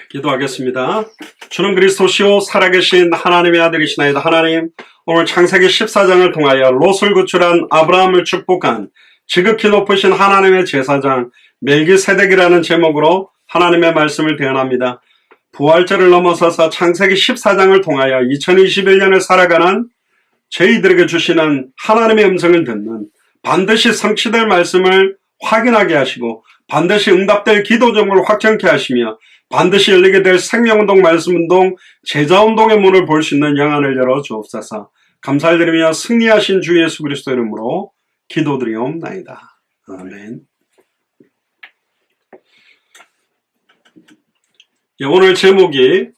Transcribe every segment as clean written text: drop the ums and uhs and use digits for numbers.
기도하겠습니다. 주는 그리스도시요 살아계신 하나님의 아들이시나이다. 하나님, 오늘 창세기 14장을 통하여 롯을 구출한 아브라함을 축복한 지극히 높으신 하나님의 제사장 멜기세덱이라는 제목으로 하나님의 말씀을 대언합니다. 부활절을 넘어서서 창세기 14장을 통하여 2021년을 살아가는 저희들에게 주시는 하나님의 음성을 듣는 반드시 성취될 말씀을 확인하게 하시고 반드시 응답될 기도 제목을 확정케 하시며 반드시 열리게 될 생명운동, 말씀운동, 제자운동의 문을 볼 수 있는 영안을 열어 주옵소서. 감사드리며 승리하신 주 예수 그리스도 이름으로 기도드리옵나이다. 아멘. 오늘 제목이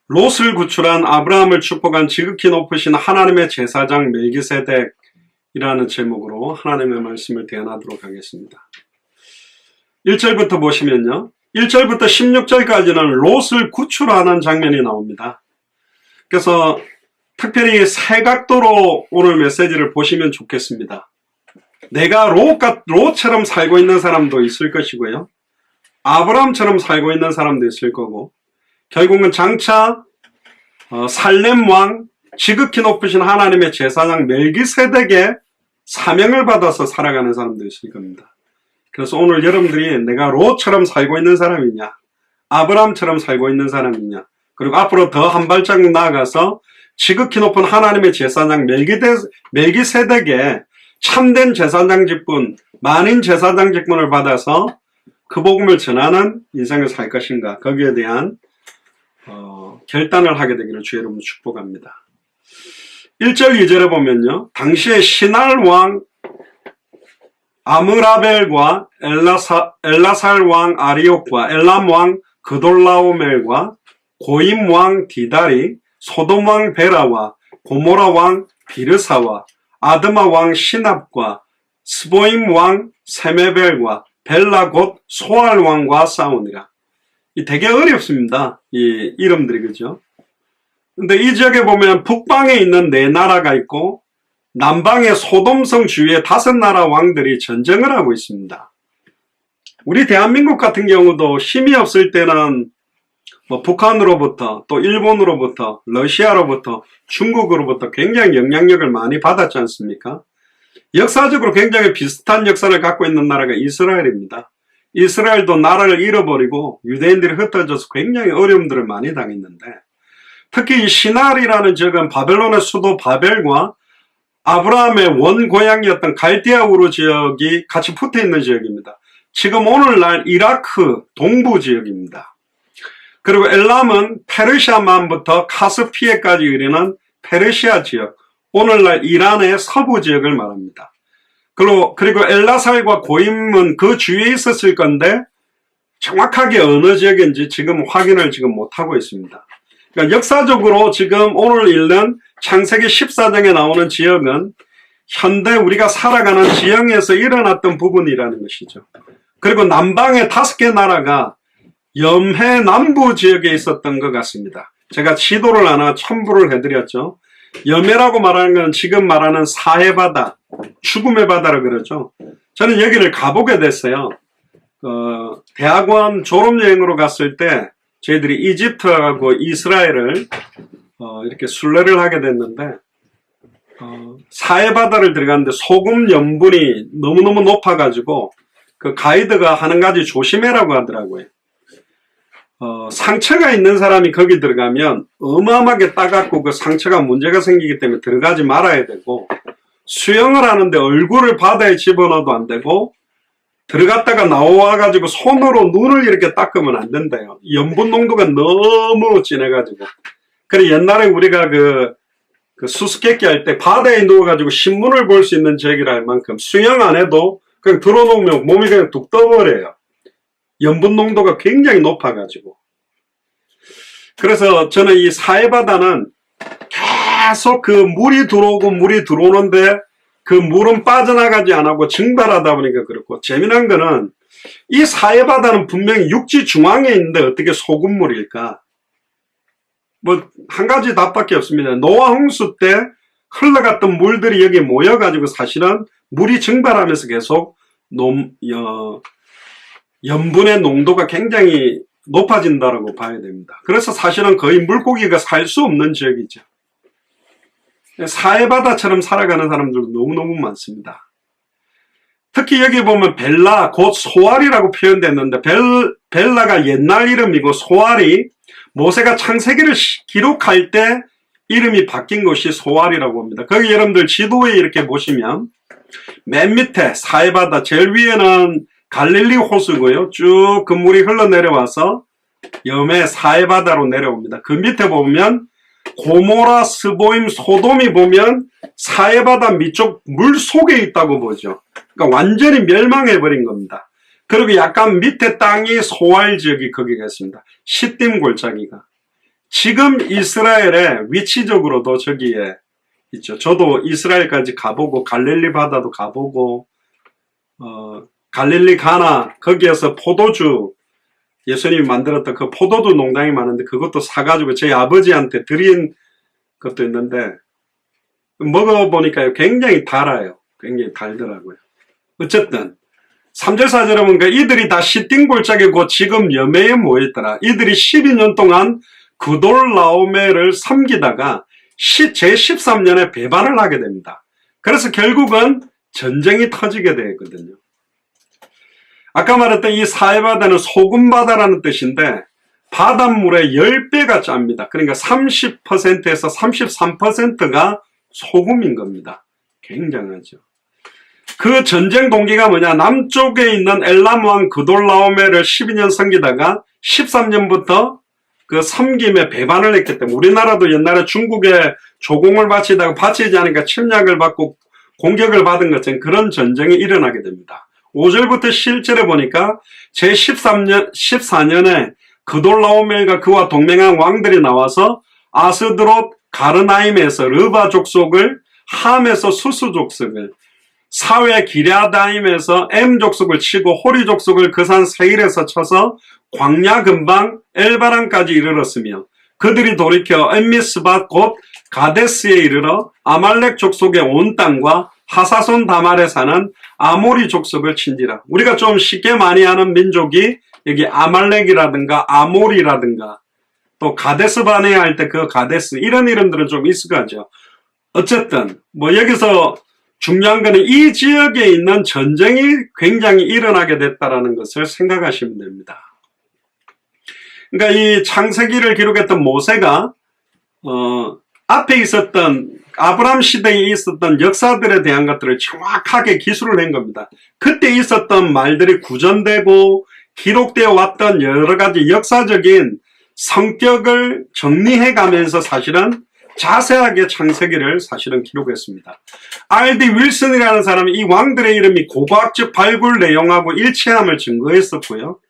롯을 구출한 아브라함을 축복한 지극히 높으신 하나님의 제사장 멜기세덱이라는 제목으로 하나님의 말씀을 대언하도록 하겠습니다. 1절부터 보시면요. 1절부터 16절까지는 롯을 구출하는 장면이 나옵니다. 그래서 특별히 세 각도로 오늘 메시지를 보시면 좋겠습니다. 내가 롯처럼 살고 있는 사람도 있을 것이고요. 아브라함처럼 살고 있는 사람도 있을 거고, 결국은 장차 살렘 왕 지극히 높으신 하나님의 제사장 멜기세덱의 사명을 받아서 살아가는 사람도 있을 겁니다. 그래서 오늘 여러분들이 내가 롯처럼 살고 있는 사람이냐, 아브라함처럼 살고 있는 사람이냐, 그리고 앞으로 더 한 발자국 나아가서 지극히 높은 하나님의 제사장 멜기세덱의 참된 제사장 직분, 만인 제사장 직분을 받아서 그 복음을 전하는 인생을 살 것인가, 거기에 대한 결단을 하게 되기를 주 여러분 축복합니다. 1절 2절에 보면요, 당시에 시날 왕 아므라벨과 엘라살 왕 아리옥과 엘람 왕 그돌라오멜과 고임 왕 디다리, 소돔 왕 베라와 고모라 왕 비르사와 아드마 왕 시납과 스보임 왕 세메벨과 벨라 곧 소알 왕과 싸우니라. 되게 어렵습니다. 이 이름들이, 그죠? 근데 이 지역에 보면 북방에 있는 네 나라가 있고 남방의 소돔성 주위에 5나라 왕들이 전쟁을 하고 있습니다. 우리 대한민국 같은 경우도 힘이 없을 때는 북한으로부터 또 일본으로부터 러시아로부터 중국으로부터 굉장히 영향력을 많이 받았지 않습니까? 역사적으로 굉장히 비슷한 역사를 갖고 있는 나라가 이스라엘입니다. 이스라엘도 나라를 잃어버리고 유대인들이 흩어져서 굉장히 어려움들을 많이 당했는데, 특히 이 시날이라는 지역은 바벨론의 수도 바벨과 아브라함의 원고향이었던 갈대아 우르 지역이 같이 붙어있는 지역입니다. 지금 오늘날 이라크 동부 지역입니다. 그리고 엘람은 페르시아만부터 카스피해까지 이르는 페르시아 지역, 오늘날 이란의 서부 지역을 말합니다. 그리고 엘라살과 고임은 그 주위에 있었을 건데 정확하게 어느 지역인지 지금 확인을 못하고 있습니다. 그러니까 역사적으로 지금 오늘 읽는 창세기 14장에 나오는 지역은 현대 우리가 살아가는 지형에서 일어났던 부분이라는 것이죠. 그리고 남방의 5개 나라가 염해 남부 지역에 있었던 것 같습니다. 제가 지도를 하나 첨부를 해드렸죠. 염해라고 말하는 건 지금 말하는 사해바다, 죽음의 바다라 그러죠. 저는 여기를 가보게 됐어요. 대학원 졸업여행으로 갔을 때 저희들이 이집트하고 이스라엘을 이렇게 순례를 하게 됐는데, 사해바다를 들어갔는데 소금 염분이 너무너무 높아가지고 그 가이드가 하는 가지 조심해라고 하더라고요. 상처가 있는 사람이 거기 들어가면 어마어마하게 따갑고 그 상처가 문제가 생기기 때문에 들어가지 말아야 되고, 수영을 하는데 얼굴을 바다에 집어넣어도 안 되고, 들어갔다가 나와가지고 손으로 눈을 이렇게 닦으면 안 된대요. 염분 농도가 너무 진해가지고. 그래 옛날에 우리가 그 수수께끼 할 때 바다에 누워가지고 신문을 볼 수 있는 지역이라 할 만큼 수영 안 해도 그냥 들어놓으면 몸이 그냥 뚝 떠버려요. 염분 농도가 굉장히 높아가지고. 그래서 저는 이 사해바다는 계속 그 물이 들어오는데 그 물은 빠져나가지 않고 증발하다 보니까 그렇고, 재미난 거는 이 사해바다는 분명히 육지 중앙에 있는데 어떻게 소금물일까? 한 가지 답밖에 없습니다. 노아 홍수 때 흘러갔던 물들이 여기 모여가지고 사실은 물이 증발하면서 계속 염분의 농도가 굉장히 높아진다라고 봐야 됩니다. 그래서 사실은 거의 물고기가 살 수 없는 지역이죠. 사해바다처럼 살아가는 사람들도 너무너무 많습니다. 특히 여기 보면 벨라, 곧 소알이라고 표현됐는데 벨라가 옛날 이름이고 소알이 모세가 창세기를 기록할 때 이름이 바뀐 것이 소알이라고 합니다. 거기 여러분들 지도에 이렇게 보시면 맨 밑에 사해바다, 제일 위에는 갈릴리 호수고요. 쭉 그 물이 흘러내려와서 염해 사해바다로 내려옵니다. 그 밑에 보면 고모라, 스보임, 소돔이 보면 사해바다 밑쪽 물 속에 있다고 보죠. 그러니까 완전히 멸망해버린 겁니다. 그리고 약간 밑에 땅이 소알 지역이 거기가 있습니다. 시딤 골짜기가. 지금 이스라엘의 위치적으로도 저기에 있죠. 저도 이스라엘까지 가보고 갈릴리 바다도 가보고 갈릴리 가나 거기에서 포도주 예수님이 만들었던 그 포도주 농장이 많은데 그것도 사가지고 저희 아버지한테 드린 것도 있는데 먹어보니까 굉장히 달아요. 굉장히 달더라고요. 어쨌든 3절 4절에 보니까 이들이 다 시딤 골짜기고 지금 염해에 모여있더라. 이들이 12년 동안 그돌라오메를 섬기다가 제13년에 배반을 하게 됩니다. 그래서 결국은 전쟁이 터지게 되거든요. 아까 말했던 이 사해바다는 소금바다라는 뜻인데 바닷물의 10배가 짭니다. 그러니까 30%에서 33%가 소금인 겁니다. 굉장하죠. 그 전쟁 동기가 뭐냐? 남쪽에 있는 엘람 왕 그돌라오메를 12년 섬기다가 13년부터 그 섬김에 배반을 했기 때문에 우리나라도 옛날에 중국에 조공을 바치다가 바치지 않으니까 침략을 받고 공격을 받은 것처럼 그런 전쟁이 일어나게 됩니다. 5절부터 7절에 보니까 제14년에 그돌라오멜과 그와 동맹한 왕들이 나와서 아스드롯 가르나임에서 르바 족속을, 함에서 수수 족속을, 사회 기랴다임에서 엠 족속을 치고 호리 족속을 그 산 세일에서 쳐서 광야 근방 엘바람까지 이르렀으며 그들이 돌이켜 엠미스밭 곧 가데스에 이르러 아말렉 족속의 온 땅과 하사손 다말에 사는 아모리 족속을 친지라. 우리가 좀 쉽게 많이 아는 민족이 여기 아말렉이라든가 아모리라든가 또 가데스 바네아 할 때 그 가데스 이런 이름들은 좀 익숙하죠. 어쨌든 뭐 여기서 중요한 거는 이 지역에 있는 전쟁이 굉장히 일어나게 됐다라는 것을 생각하시면 됩니다. 그러니까 이 창세기를 기록했던 모세가 앞에 있었던 아브라함 시대에 있었던 역사들에 대한 것들을 정확하게 기술을 한 겁니다. 그때 있었던 말들이 구전되고 기록되어 왔던 여러 가지 역사적인 성격을 정리해 가면서 사실은 자세하게 창세기를 사실은 기록했습니다. R.D. 윌슨이라는 사람이 이 왕들의 이름이 고고학적 발굴 내용하고 일치함을 증거했었고요.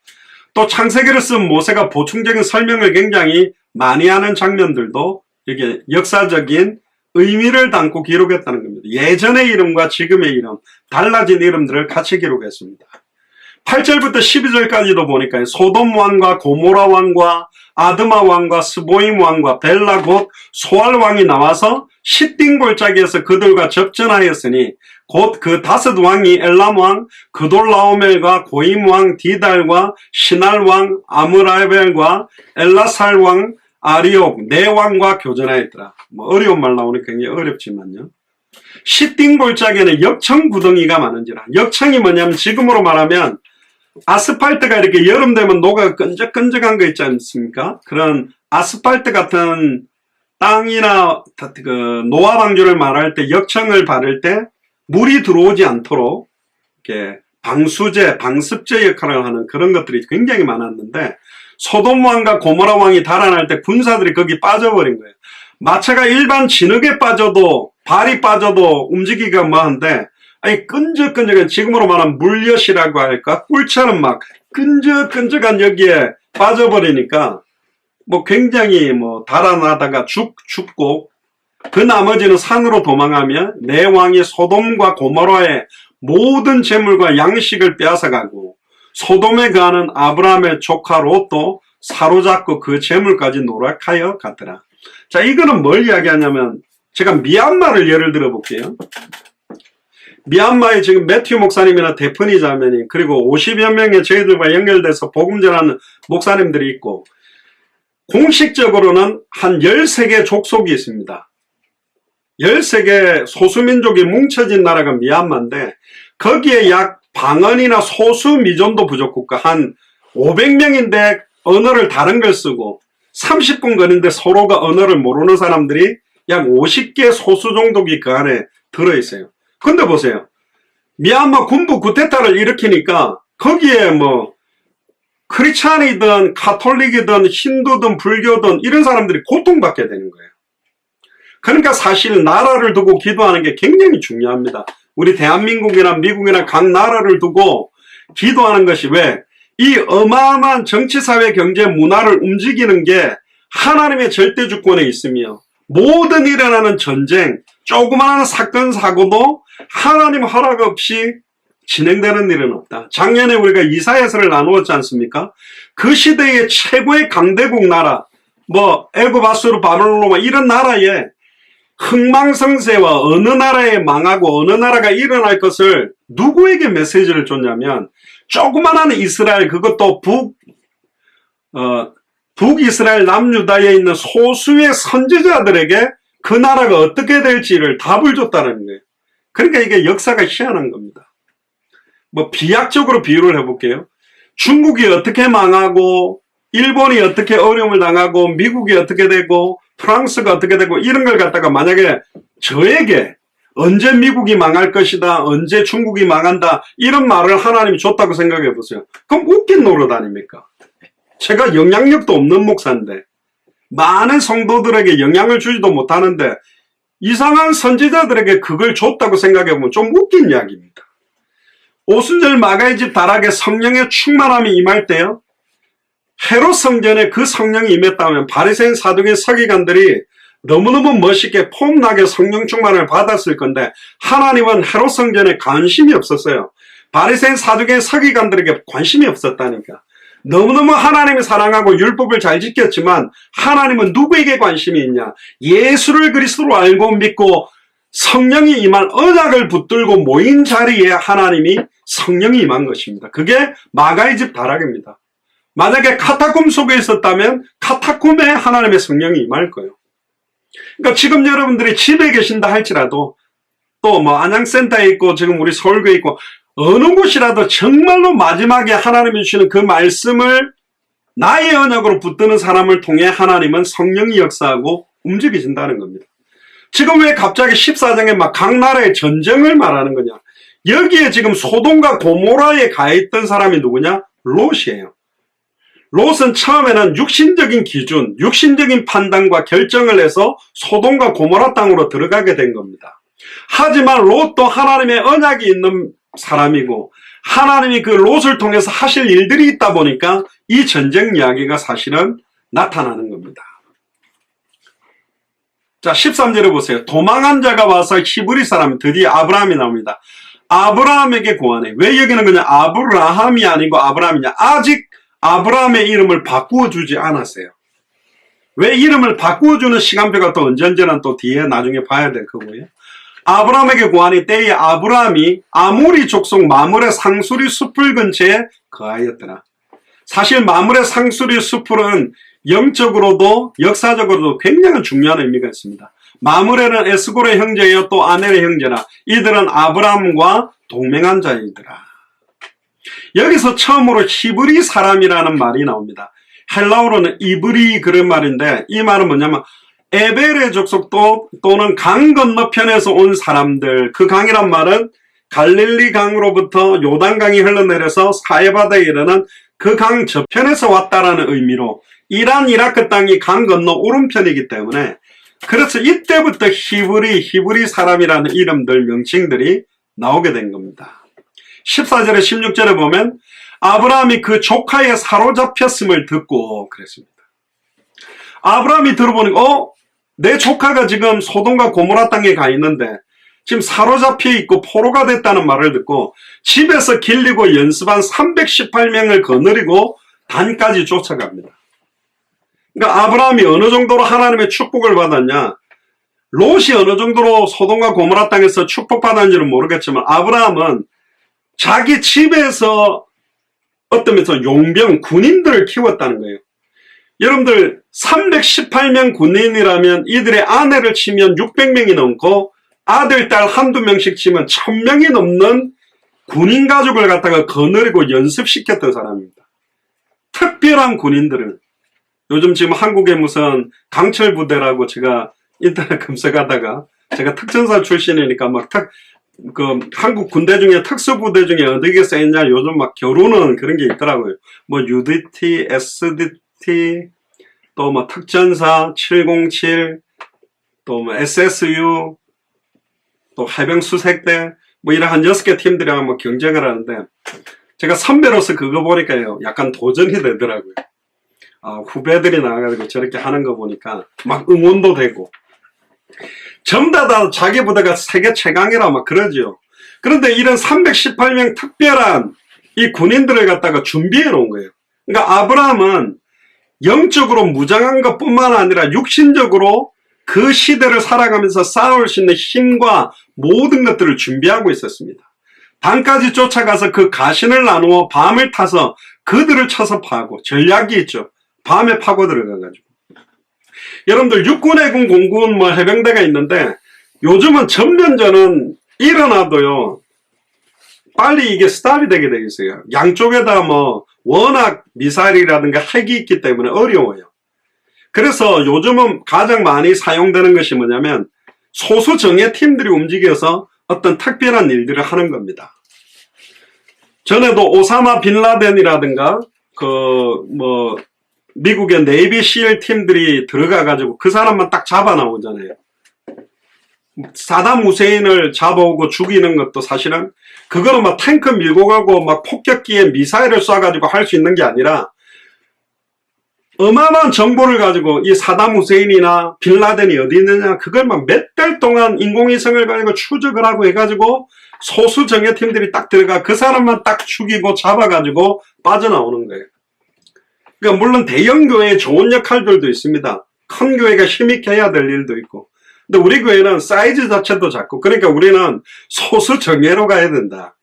또 창세기를 쓴 모세가 보충적인 설명을 굉장히 많이 하는 장면들도 이게 역사적인 의미를 담고 기록했다는 겁니다. 예전의 이름과 지금의 이름, 달라진 이름들을 같이 기록했습니다. 8절부터 12절까지도 보니까 소돔 왕과 고모라 왕과 아드마 왕과 스보임 왕과 벨라 곧 소알 왕이 나와서 시딤 골짜기에서 그들과 접전하였으니 곧 그 5 왕이 엘람 왕 그돌라오멜과 고임 왕 디달과 시날 왕 아므라벨과 엘라살 왕 아리옥 4왕과 교전하였더라. 뭐 어려운 말 나오니까 굉장히 어렵지만요. 시딤 골짜기에는 역청 구덩이가 많은지라. 역청이 뭐냐면 지금으로 말하면 아스팔트가 이렇게 여름 되면 녹아 끈적끈적한 거 있지 않습니까? 그런 아스팔트 같은 땅이나 그 노화 방조를 말할 때 역청을 바를 때 물이 들어오지 않도록 이렇게 방수제, 방습제 역할을 하는 그런 것들이 굉장히 많았는데 소돔 왕과 고모라 왕이 달아날 때 군사들이 거기 빠져버린 거예요. 마차가 일반 진흙에 빠져도 발이 빠져도 움직이기가 뭐한데 아니 끈적끈적한 지금으로 말하면 물엿이라고 할까 꿀처럼 막 끈적끈적한 여기에 빠져버리니까 뭐 굉장히 뭐 달아나다가 죽고 그 나머지는 산으로 도망하며 내 왕이 소돔과 고모라의 모든 재물과 양식을 빼앗아가고 소돔에 거하는 아브라함의 조카 롯도 사로잡고 그 재물까지 노력하여 갔더라. 자, 이거는 뭘 이야기하냐면 제가 미얀마를 예를 들어 볼게요. 미얀마의 지금 매튜 목사님이나 데프니 자매님, 그리고 50여 명의 저희들과 연결돼서 복음 전하는 목사님들이 있고, 공식적으로는 한 13개 족속이 있습니다. 13개 소수민족이 뭉쳐진 나라가 미얀마인데, 거기에 약 방언이나 소수미존도 부족국가 한 500명인데 언어를 다른 걸 쓰고 30분 거리인데 서로가 언어를 모르는 사람들이 약 50개 소수종족이 그 안에 들어있어요. 근데 보세요. 미얀마 군부 쿠데타를 일으키니까 거기에 뭐 크리스찬이든 카톨릭이든 힌두든 불교든 이런 사람들이 고통받게 되는 거예요. 그러니까 사실 나라를 두고 기도하는 게 굉장히 중요합니다. 우리 대한민국이나 미국이나 각 나라를 두고 기도하는 것이 왜? 이 어마어마한 정치, 사회, 경제, 문화를 움직이는 게 하나님의 절대주권에 있으며 모든 일어나는 전쟁, 조그마한 사건, 사고도 하나님 허락 없이 진행되는 일은 없다. 작년에 우리가 이사야서를 나누었지 않습니까? 그 시대의 최고의 강대국 나라, 뭐 애굽, 아수르, 바벨론, 로마 이런 나라에 흥망성쇠와 어느 나라에 망하고 어느 나라가 일어날 것을 누구에게 메시지를 줬냐면 조그만한 이스라엘, 그것도 북이스라엘 남유다에 있는 소수의 선지자들에게 그 나라가 어떻게 될지를 답을 줬다는 거예요. 그러니까 이게 역사가 희한한 겁니다. 뭐 비약적으로 비유를 해볼게요. 중국이 어떻게 망하고 일본이 어떻게 어려움을 당하고 미국이 어떻게 되고 프랑스가 어떻게 되고 이런 걸 갖다가 만약에 저에게 언제 미국이 망할 것이다, 언제 중국이 망한다 이런 말을 하나님이 줬다고 생각해 보세요. 그럼 웃긴 노릇 아닙니까? 제가 영향력도 없는 목사인데 많은 성도들에게 영향을 주지도 못하는데 이상한 선지자들에게 그걸 줬다고 생각해 보면 좀 웃긴 이야기입니다. 오순절 마가의 집 다락에 성령의 충만함이 임할 때요, 헤롯 성전에 그 성령이 임했다면 바리새인 사두개인 서기관들이 너무너무 멋있게 폼나게 성령 충만을 받았을 건데 하나님은 헤롯 성전에 관심이 없었어요. 바리새인 사두개인 서기관들에게 관심이 없었다니까. 너무너무 하나님을 사랑하고 율법을 잘 지켰지만 하나님은 누구에게 관심이 있냐? 예수를 그리스도로 알고 믿고 성령이 임한 언약을 붙들고 모인 자리에 하나님이 성령이 임한 것입니다. 그게 마가의 집 다락입니다. 만약에 카타콤 속에 있었다면 카타콤에 하나님의 성령이 임할 거예요. 그러니까 지금 여러분들이 집에 계신다 할지라도 또 뭐 안양센터에 있고 지금 우리 서울교에 있고 어느 곳이라도 정말로 마지막에 하나님이 주시는 그 말씀을 나의 언약으로 붙드는 사람을 통해 하나님은 성령이 역사하고 움직이신다는 겁니다. 지금 왜 갑자기 14장에 막 각 나라의 전쟁을 말하는 거냐? 여기에 지금 소돔과 고모라에 가있던 사람이 누구냐? 롯이에요. 롯은 처음에는 육신적인 기준, 육신적인 판단과 결정을 해서 소돔과 고모라 땅으로 들어가게 된 겁니다. 하지만 롯도 하나님의 언약이 있는 사람이고 하나님이 그 롯을 통해서 하실 일들이 있다 보니까 이 전쟁 이야기가 사실은 나타나는 겁니다. 자, 13절에 보세요. 도망한 자가 와서 히브리 사람, 드디어 아브라함이 나옵니다. 아브라함에게 고하네. 왜 여기는 그냥 아브라함이 아니고 아브라함이냐? 아직 아브라함의 이름을 바꾸어 주지 않았어요. 왜 이름을 바꾸어 주는 시간표가 또 언제는 또 뒤에 나중에 봐야 될 거고요. 아브라함에게 고하니 때에 아브라함이 아모리 족속 마므레 상수리 숲을 근처에 거하였더라. 사실 마므레 상수리 숲은 영적으로도 역사적으로도 굉장히 중요한 의미가 있습니다. 마므레는 에스골의 형제여 또 아넬의 형제라. 이들은 아브라함과 동맹한 자이더라. 여기서 처음으로 히브리 사람이라는 말이 나옵니다. 헬라어로는 이브리 그런 말인데 이 말은 뭐냐면 에벨의 족속 또는 강 건너편에서 온 사람들, 그 강이란 말은 갈릴리 강으로부터 요단강이 흘러내려서 사해바다에 이르는 그 강 저편에서 왔다라는 의미로 이란 이라크 땅이 강 건너 오른편이기 때문에 그래서 이때부터 히브리 사람이라는 이름들, 명칭들이 나오게 된 겁니다. 14절에 16절에 보면 아브라함이 그 조카에 사로잡혔음을 듣고 그랬습니다. 아브라함이 들어보니까 내 조카가 지금 소돔과 고모라 땅에 가 있는데 지금 사로잡혀 있고 포로가 됐다는 말을 듣고 집에서 길리고 연습한 318명을 거느리고 단까지 쫓아갑니다. 그러니까 아브라함이 어느 정도로 하나님의 축복을 받았냐? 롯이 어느 정도로 소돔과 고모라 땅에서 축복받았는지는 모르겠지만 아브라함은 자기 집에서 어떤 면에서 용병, 군인들을 키웠다는 거예요. 여러분들 318명 군인이라면 이들의 아내를 치면 600명이 넘고 아들, 딸 한두 명씩 치면 1000명이 넘는 군인 가족을 갖다가 거느리고 연습시켰던 사람입니다. 특별한 군인들을 요즘 지금 한국에 무슨 강철 부대라고 제가 인터넷 검색하다가 제가 특전사 출신이니까 막 한국 군대 중에 특수부대 중에 어디게 써있냐 요즘 막 겨루는 그런 게 있더라고요. 뭐 UDT, SDT, 또 뭐 특전사 707, 또 뭐 SSU, 또 해병수색대, 뭐 이런 한 6개 팀들이랑 뭐 경쟁을 하는데 제가 선배로서 그거 보니까요 약간 도전이 되더라고요. 후배들이 나와가지고 저렇게 하는 거 보니까 막 응원도 되고 전부 다 자기 부대가 세계 최강이라 막 그러죠. 그런데 이런 318명 특별한 이 군인들을 갖다가 준비해 놓은 거예요. 그러니까 아브라함은 영적으로 무장한 것뿐만 아니라 육신적으로 그 시대를 살아가면서 싸울 수 있는 힘과 모든 것들을 준비하고 있었습니다. 단까지 쫓아가서 그 가신을 나누어 밤을 타서 그들을 쳐서 파고 전략이 있죠. 밤에 파고 들어가가지고. 여러분들 육군해군 공군 뭐 해병대가 있는데 요즘은 전면전은 일어나도요 빨리 이게 스탑이 되게 되겠어요. 양쪽에다 뭐 워낙 미사일이라든가 핵이 있기 때문에 어려워요. 그래서 요즘은 가장 많이 사용되는 것이 뭐냐면 소수 정예 팀들이 움직여서 어떤 특별한 일들을 하는 겁니다. 전에도 오사마 빈 라덴이라든가 미국의 네이비 시엘 팀들이 들어가가지고 그 사람만 딱 잡아 나오잖아요. 사담 후세인을 잡아오고 죽이는 것도 사실은 그거는 막 탱크 밀고 가고 막 폭격기에 미사일을 쏴가지고 할 수 있는 게 아니라 어마어마한 정보를 가지고 이 사담 후세인이나 빈 라덴이 어디 있느냐 그걸 막 몇 달 동안 인공위성을 가지고 추적을 하고 해가지고 소수 정예팀들이 딱 들어가 그 사람만 딱 죽이고 잡아가지고 빠져나오는 거예요. 그러니까 물론 대형 교회에 좋은 역할들도 있습니다. 큰 교회가 힘있게 해야 될 일도 있고 근데 우리 교회는 사이즈 자체도 작고 그러니까 우리는 소수 정예로 가야 된다.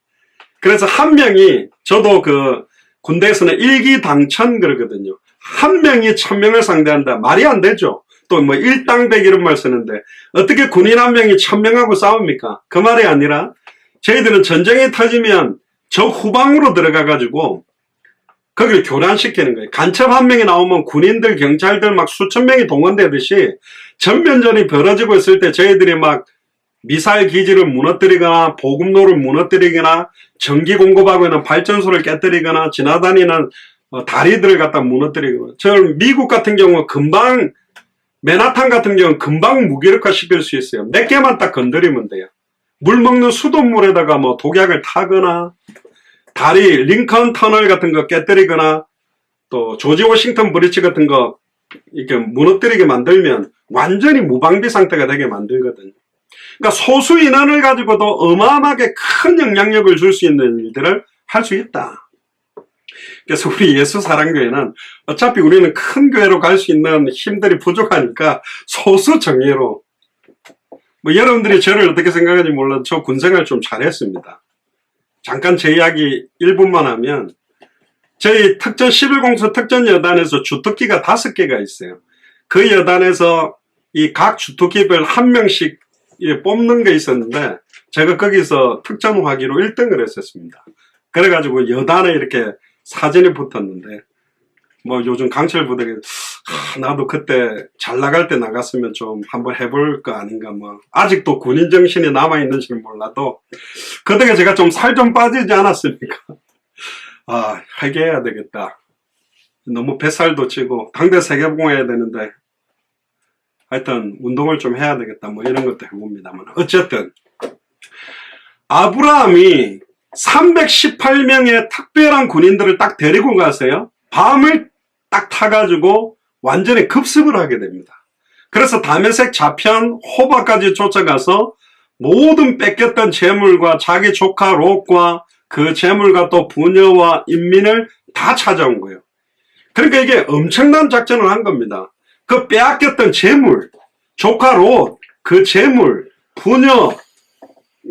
그래서 한 명이 저도 그 군대에서는 일기당천 그러거든요. 한 명이 1000명을 상대한다. 말이 안 되죠. 또 뭐 일당백 이런 말 쓰는데 어떻게 군인 한 명이 1000명하고 싸웁니까? 그 말이 아니라 저희들은 전쟁이 터지면 저 후방으로 들어가가지고 거기를 교란시키는 거예요. 간첩 한 명이 나오면 군인들, 경찰들 막 수천 명이 동원되듯이 전면전이 벌어지고 있을 때 저희들이 막 미사일 기지를 무너뜨리거나 보급로를 무너뜨리거나 전기 공급하고 있는 발전소를 깨뜨리거나 지나다니는 다리들을 갖다 무너뜨리거나 미국 같은 경우 금방 맨하탄 같은 경우는 금방 무기력화 시킬 수 있어요. 몇 개만 딱 건드리면 돼요. 물 먹는 수돗물에다가 뭐 독약을 타거나 다리 링컨 터널 같은 거 깨뜨리거나 또 조지 워싱턴 브리지 같은 거 이렇게 무너뜨리게 만들면 완전히 무방비 상태가 되게 만들거든요. 그러니까 소수 인원을 가지고도 어마어마하게 큰 영향력을 줄 수 있는 일들을 할 수 있다. 그래서 우리 예수사랑교회는 어차피 우리는 큰 교회로 갈 수 있는 힘들이 부족하니까 소수 정예로 뭐 여러분들이 저를 어떻게 생각하는지 몰라도 저 군생활 좀 잘했습니다. 잠깐 제 이야기 1분만 하면 저희 특전 11공수 특전 여단에서 주특기가 5개가 있어요. 그 여단에서 이 각 주특기별 한 명씩 뽑는 게 있었는데 제가 거기서 특전 화기로 1등을 했었습니다. 그래가지고 여단에 이렇게 사진이 붙었는데 뭐 요즘 강철 부대에 나도 그때 잘 나갈 때 나갔으면 좀 한번 해볼 거 아닌가 뭐 아직도 군인 정신이 남아있는지는 몰라도 그때 제가 좀 살 좀 빠지지 않았습니까? 회개해야 되겠다. 너무 뱃살도 찌고 당대 세계봉 해야 되는데 하여튼 운동을 좀 해야 되겠다 뭐 이런 것도 해봅니다만 어쨌든 아브라함이 318명의 특별한 군인들을 딱 데리고 가세요. 밤을 딱 타가지고 완전히 급습을 하게 됩니다. 그래서 다메섹 좌편 호바까지 쫓아가서 모든 뺏겼던 재물과 자기 조카 롯과 그 재물과 또 부녀와 인민을 다 찾아온 거예요. 그러니까 이게 엄청난 작전을 한 겁니다. 그 빼앗겼던 재물, 조카 롯, 그 재물, 부녀,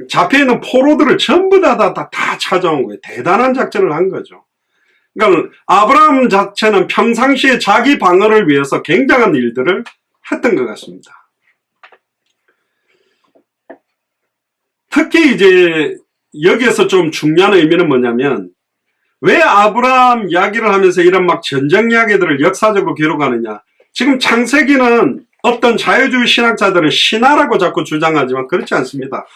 잡혀있는 포로들을 전부 다 찾아온 거예요. 대단한 작전을 한 거죠. 그러니까 아브라함 자체는 평상시에 자기 방어를 위해서 굉장한 일들을 했던 것 같습니다. 특히 이제 여기에서 좀 중요한 의미는 뭐냐면, 왜 아브라함 이야기를 하면서 이런 막 전쟁 이야기들을 역사적으로 기록하느냐. 지금 창세기는 어떤 자유주의 신학자들은 신화라고 자꾸 주장하지만 그렇지 않습니다.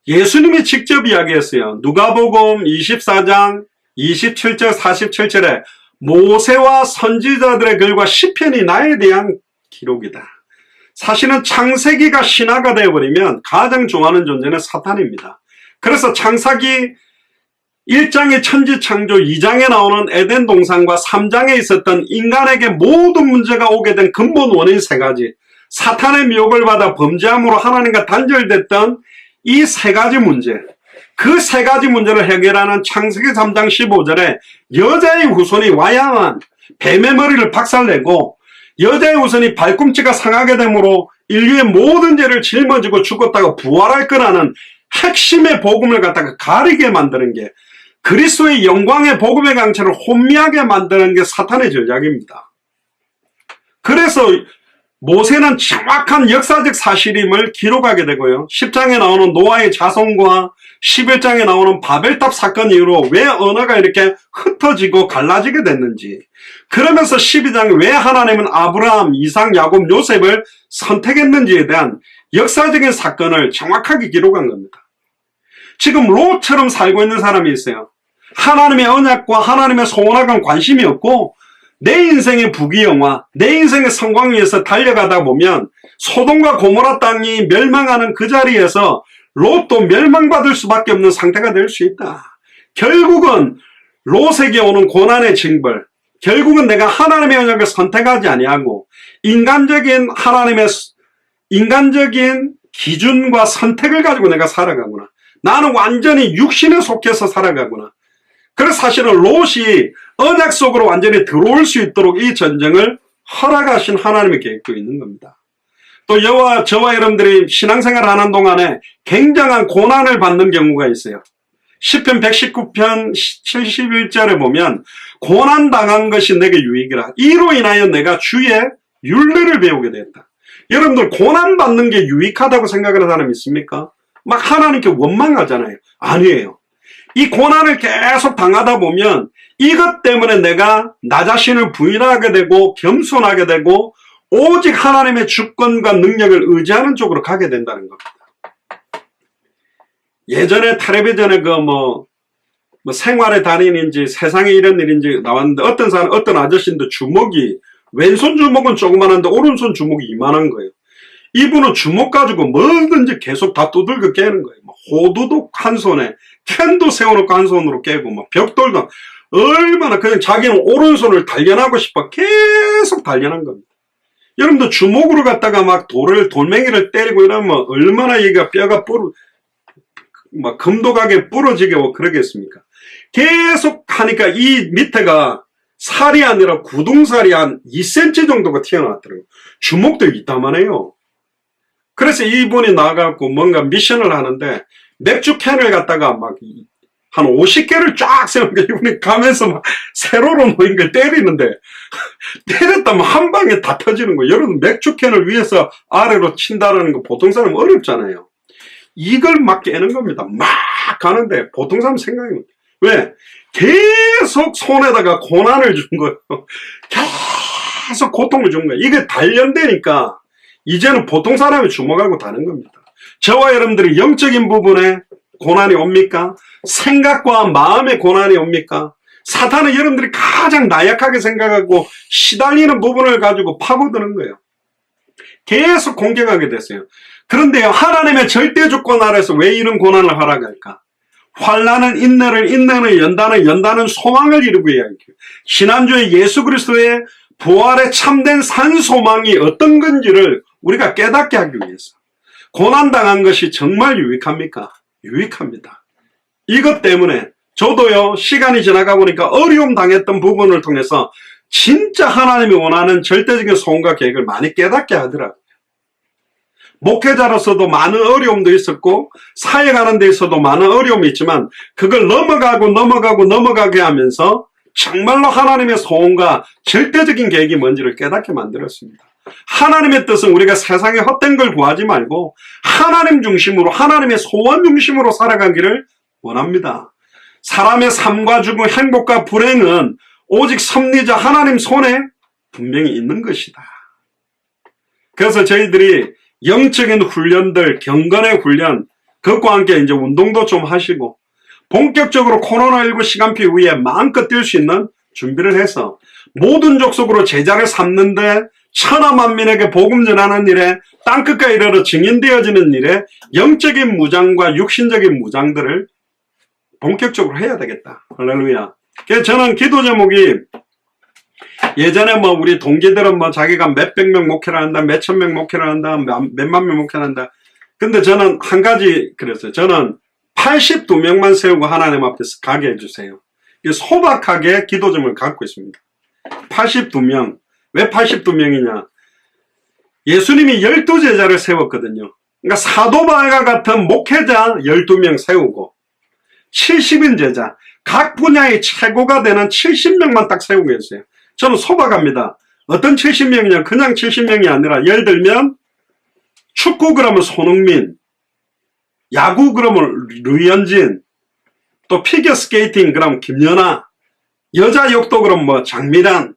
예수님이 직접 이야기했어요. 누가복음 24장 27절 47절에 모세와 선지자들의 글과 시편이 나에 대한 기록이다. 사실은 창세기가 신화가 되어버리면 가장 좋아하는 존재는 사탄입니다. 그래서 창세기 1장의 천지창조, 2장에 나오는 에덴 동산과 3장에 있었던 인간에게 모든 문제가 오게 된 근본 원인 세 가지, 사탄의 미혹을 받아 범죄함으로 하나님과 단절됐던 이 세 가지 문제, 그 세 가지 문제를 해결하는 창세기 3장 15절에 여자의 후손이 와야만 뱀의 머리를 박살내고 여자의 후손이 발꿈치가 상하게 되므로 인류의 모든 죄를 짊어지고 죽었다가 부활할 거라는 핵심의 복음을 갖다가 가리게 만드는 게, 그리스도의 영광의 복음의 강체를 혼미하게 만드는 게 사탄의 전략입니다. 그래서 모세는 정확한 역사적 사실임을 기록하게 되고요. 10장에 나오는 노아의 자손과 11장에 나오는 바벨탑 사건 이후로 왜 언어가 이렇게 흩어지고 갈라지게 됐는지, 그러면서 12장에 왜 하나님은 아브라함, 이삭, 야곱, 요셉을 선택했는지에 대한 역사적인 사건을 정확하게 기록한 겁니다. 지금 롯처럼 살고 있는 사람이 있어요. 하나님의 언약과 하나님의 소원에는 관심이 없고 내 인생의 부귀영화, 내 인생의 성광 위에서 달려가다 보면 소돔과 고모라 땅이 멸망하는 그 자리에서 롯도 멸망받을 수밖에 없는 상태가 될 수 있다. 결국은 롯에게 오는 고난의 징벌, 결국은 내가 하나님의 언약을 선택하지 아니하고 인간적인 기준과 선택을 가지고 내가 살아가구나. 나는 완전히 육신에 속해서 살아가구나. 그래서 사실은 롯이 언약 속으로 완전히 들어올 수 있도록 이 전쟁을 허락하신 하나님의 계획도 있는 겁니다. 또 저와 여러분들이 신앙생활을 하는 동안에 굉장한 고난을 받는 경우가 있어요. 시편 119편 71절에 보면 고난당한 것이 내게 유익이라, 이로 인하여 내가 주의 율례를 배우게 되었다. 여러분들 고난받는 게 유익하다고 생각하는 사람 있습니까? 막 하나님께 원망하잖아요. 아니에요. 이 고난을 계속 당하다 보면 이것 때문에 내가 나 자신을 부인하게 되고 겸손하게 되고 오직 하나님의 주권과 능력을 의지하는 쪽으로 가게 된다는 겁니다. 예전에 텔레비전에 뭐 생활의 달인인지 세상에 이런 일인지 나왔는데 어떤 아저씨인데 주먹이, 왼손 주먹은 조그만한데 오른손 주먹이 이만한 거예요. 이분은 주먹 가지고 뭐든지 계속 다 두들겨 깨는 거예요. 호두도 한 손에, 캔도 세워놓고 한 손으로 깨고, 벽돌도, 얼마나 그냥 자기는 오른손을 단련하고 싶어 계속 단련한 겁니다. 여러분들 주먹으로 갖다가 막 돌멩이를 때리고 이러면 얼마나 얘가 뼈가 금도각에 부러지게 그러겠습니까? 계속 하니까 이 밑에가 살이 아니라 구둥살이 한 2cm 정도가 튀어나왔더라고요. 주먹도 이따만해요. 그래서 이분이 나가고 뭔가 미션을 하는데 맥주 캔을 갖다가 막 한 50개를 쫙 세우니까 이분이 가면서 막 세로로 모인 걸 때리는데 때렸다면 한 방에 다 터지는 거예요. 여러분 맥주 캔을 위에서 아래로 친다라는 거 보통 사람은 어렵잖아요. 이걸 막 깨는 겁니다. 막 가는데 보통 사람 생각이 못 해요. 왜? 계속 손에다가 고난을 준 거예요. 계속 고통을 준 거예요. 이게 단련되니까 이제는 보통 사람이 주먹하고 다른 겁니다. 저와 여러분들이 영적인 부분에 고난이 옵니까? 생각과 마음의 고난이 옵니까? 사탄은 여러분들이 가장 나약하게 생각하고 시달리는 부분을 가지고 파고드는 거예요. 계속 공격하게 됐어요. 그런데요, 하나님의 절대 주권 아래서 왜 이런 고난을 허락할까? 환난은 인내를, 인내는 연단은 소망을 이루고 이야기해요. 지난주에 예수 그리스도의 부활의 참된 산소망이 어떤 건지를 우리가 깨닫게 하기 위해서. 고난당한 것이 정말 유익합니까? 유익합니다. 이것 때문에 저도요, 시간이 지나가 보니까 어려움 당했던 부분을 통해서 진짜 하나님이 원하는 절대적인 소원과 계획을 많이 깨닫게 하더라고요. 목회자로서도 많은 어려움도 있었고 사회 가는 데 있어도 많은 어려움이 있지만 그걸 넘어가게 하면서 정말로 하나님의 소원과 절대적인 계획이 뭔지를 깨닫게 만들었습니다. 하나님의 뜻은 우리가 세상에 헛된 걸 구하지 말고 하나님 중심으로 하나님의 소원 중심으로 살아가기를 원합니다. 사람의 삶과 죽음, 행복과 불행은 오직 섭리자 하나님 손에 분명히 있는 것이다. 그래서 저희들이 영적인 훈련들, 경건의 훈련, 그것과 함께 이제 운동도 좀 하시고 본격적으로 코로나19 시간표 이후에 마음껏 뛸 수 있는 준비를 해서 모든 족속으로 제자를 삼는데 천하만민에게 복음 전하는 일에 땅끝까지 이르러 증인되어지는 일에 영적인 무장과 육신적인 무장들을 본격적으로 해야 되겠다. 할렐루야. 그래서 저는 기도 제목이 예전에 뭐 우리 동기들은 뭐 자기가 몇백 명 목회를 한다, 몇천 명 목회를 한다, 몇만 명 목회를 한다. 근데 저는 한 가지 그랬어요. 저는 82명만 세우고 하나님 앞에서 가게 해주세요. 소박하게 기도 제목을 갖고 있습니다. 82명. 왜 82명이냐? 예수님이 12제자를 세웠거든요. 그러니까 사도 바울과 같은 목회자 12명 세우고 70인 제자, 각 분야의 최고가 되는 70명만 딱 세우고 있어요. 저는 소박합니다. 어떤 70명이냐? 그냥 70명이 아니라 예를 들면 축구 그러면 손흥민, 야구 그러면 류현진, 또 피겨스케이팅 그러면 김연아, 여자 역도 그러면 뭐 장미란,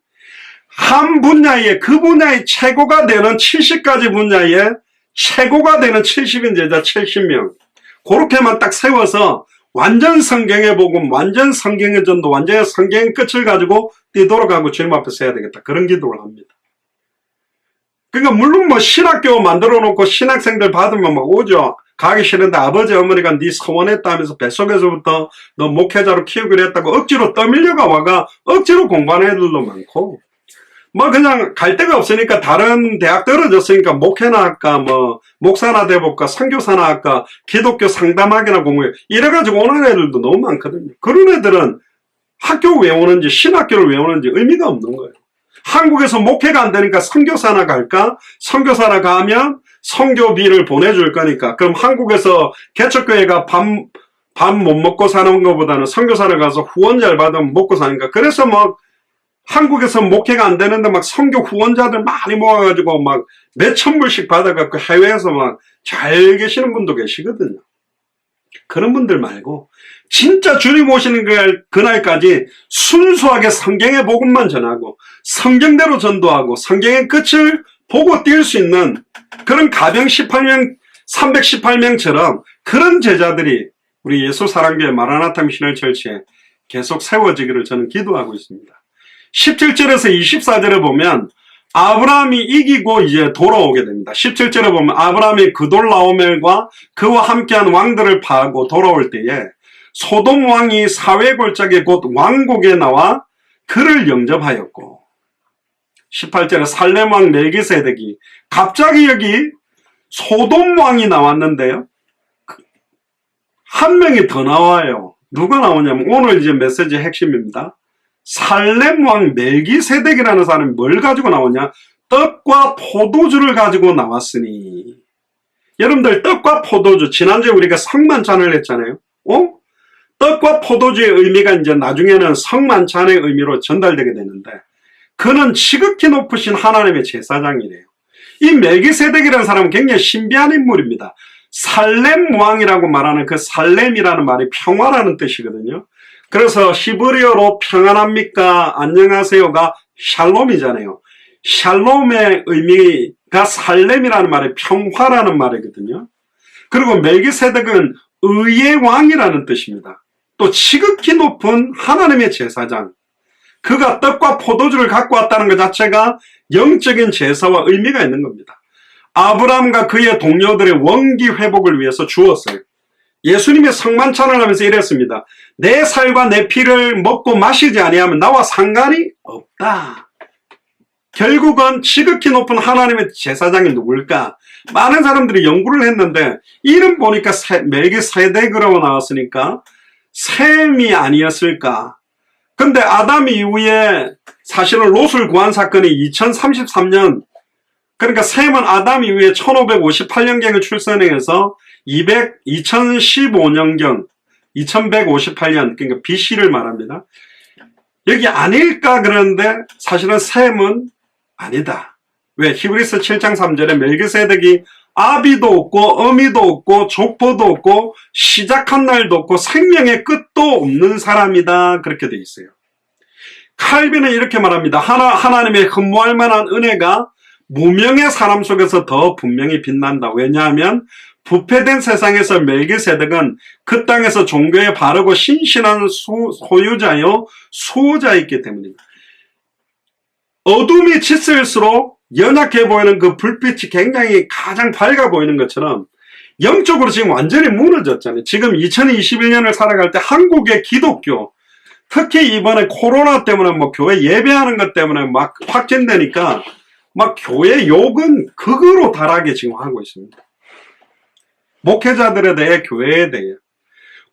한 분야에 그 분야의 최고가 되는 70가지 분야에 최고가 되는 70인 제자 70명 그렇게만 딱 세워서 완전 성경의 복음, 완전 성경의 전도, 완전 성경의 끝을 가지고 뛰도록 하고 주님 앞에서 해야 되겠다. 그런 기도를 합니다. 그러니까 물론 뭐 신학교 만들어 놓고 신학생들 받으면 막 오죠. 가기 싫은데 아버지 어머니가 네 서원했다 하면서 뱃속에서부터 너 목회자로 키우기로 했다고 억지로 떠밀려가 와가 억지로 공부하는 애들도 많고 뭐 그냥 갈 데가 없으니까 다른 대학 떨어졌으니까 목회나 할까 뭐 목사나 돼볼까 선교사나 할까 기독교 상담학이나 공부해 이래가지고 오는 애들도 너무 많거든요. 그런 애들은 학교 왜 오는지 신학교를 왜 오는지 의미가 없는 거예요. 한국에서 목회가 안 되니까 선교사나 갈까? 선교사나 가면 선교비를 보내줄 거니까 그럼 한국에서 개척교회가 밥 못 먹고 사는 것보다는 선교사를 가서 후원자를 받으면 먹고 사니까 그래서 막 한국에서 목회가 안 되는데 막 선교 후원자들 많이 모아가지고 막 몇천 불씩 받아갖고 해외에서 막 잘 계시는 분도 계시거든요. 그런 분들 말고 진짜 주님 오시는 그날까지 순수하게 성경의 복음만 전하고 성경대로 전도하고 성경의 끝을 보고 뛸 수 있는 그런 가병 18명 318명처럼 그런 제자들이 우리 예수사랑교회 마라나타 미셔널 처치에 계속 세워지기를 저는 기도하고 있습니다. 17절에서 24절에 보면 아브라함이 이기고 이제 돌아오게 됩니다. 17절에 보면 아브라함이 그돌라오멜과 그와 함께한 왕들을 파하고 돌아올 때에 소돔 왕이 사회골짜기 곧 왕국에 나와 그를 영접하였고 18절에 살렘 왕 멜기세덱이 갑자기 여기 소돔 왕이 나왔는데요. 한 명이 더 나와요. 누가 나오냐면 오늘 이제 메시지의 핵심입니다. 살렘 왕 멜기세덱이라는 사람이 뭘 가지고 나오냐? 떡과 포도주를 가지고 나왔으니. 여러분들 떡과 포도주 지난주에 우리가 성만찬을 했잖아요. 떡과 포도주의 의미가 이제 나중에는 성만찬의 의미로 전달되게 되는데 그는 지극히 높으신 하나님의 제사장이래요. 이 멜기세덱이라는 사람은 굉장히 신비한 인물입니다. 살렘 왕이라고 말하는 그 살렘이라는 말이 평화라는 뜻이거든요. 그래서 히브리어로 평안합니까? 안녕하세요가 샬롬이잖아요. 샬롬의 의미가 살렘이라는 말이 평화라는 말이거든요. 그리고 멜기세덱은 의의 왕이라는 뜻입니다. 또 지극히 높은 하나님의 제사장. 그가 떡과 포도주를 갖고 왔다는 것 자체가 영적인 제사와 의미가 있는 겁니다. 아브라함과 그의 동료들의 원기 회복을 위해서 주었어요. 예수님의 성만찬을 하면서 이랬습니다. 내 살과 내 피를 먹고 마시지 아니하면 나와 상관이 없다. 결국은 지극히 높은 하나님의 제사장이 누굴까? 많은 사람들이 연구를 했는데 이름 보니까 멜기세덱이라고 나왔으니까 셈이 아니었을까? 근데 아담 이후에 사실은 롯을 구한 사건이 2033년 그러니까 셈은 아담 이후에 1558년경에 출생해서 2015년경 2158년 그러니까 BC를 말합니다. 여기 아닐까 그러는데 사실은 셈은 아니다. 왜? 히브리서 7장 3절에 멜기세덱이 아비도 없고 어미도 없고 족보도 없고 시작한 날도 없고 생명의 끝도 없는 사람이다. 그렇게 돼 있어요. 칼빈은 이렇게 말합니다. 하나님의 흠모할 만한 은혜가 무명의 사람 속에서 더 분명히 빛난다. 왜냐하면 부패된 세상에서 멜기세덱은 그 땅에서 종교에 바르고 신실한 소유자요 수호자였기 때문입니다. 어둠이 짙을수록 연약해 보이는 그 불빛이 굉장히 가장 밝아 보이는 것처럼 영적으로 지금 완전히 무너졌잖아요. 지금 2021년을 살아갈 때 한국의 기독교, 특히 이번에 코로나 때문에 뭐 교회 예배하는 것 때문에 막 확진되니까 막 교회 욕은 극으로 달하게 지금 하고 있습니다. 목회자들에 대해, 교회에 대해.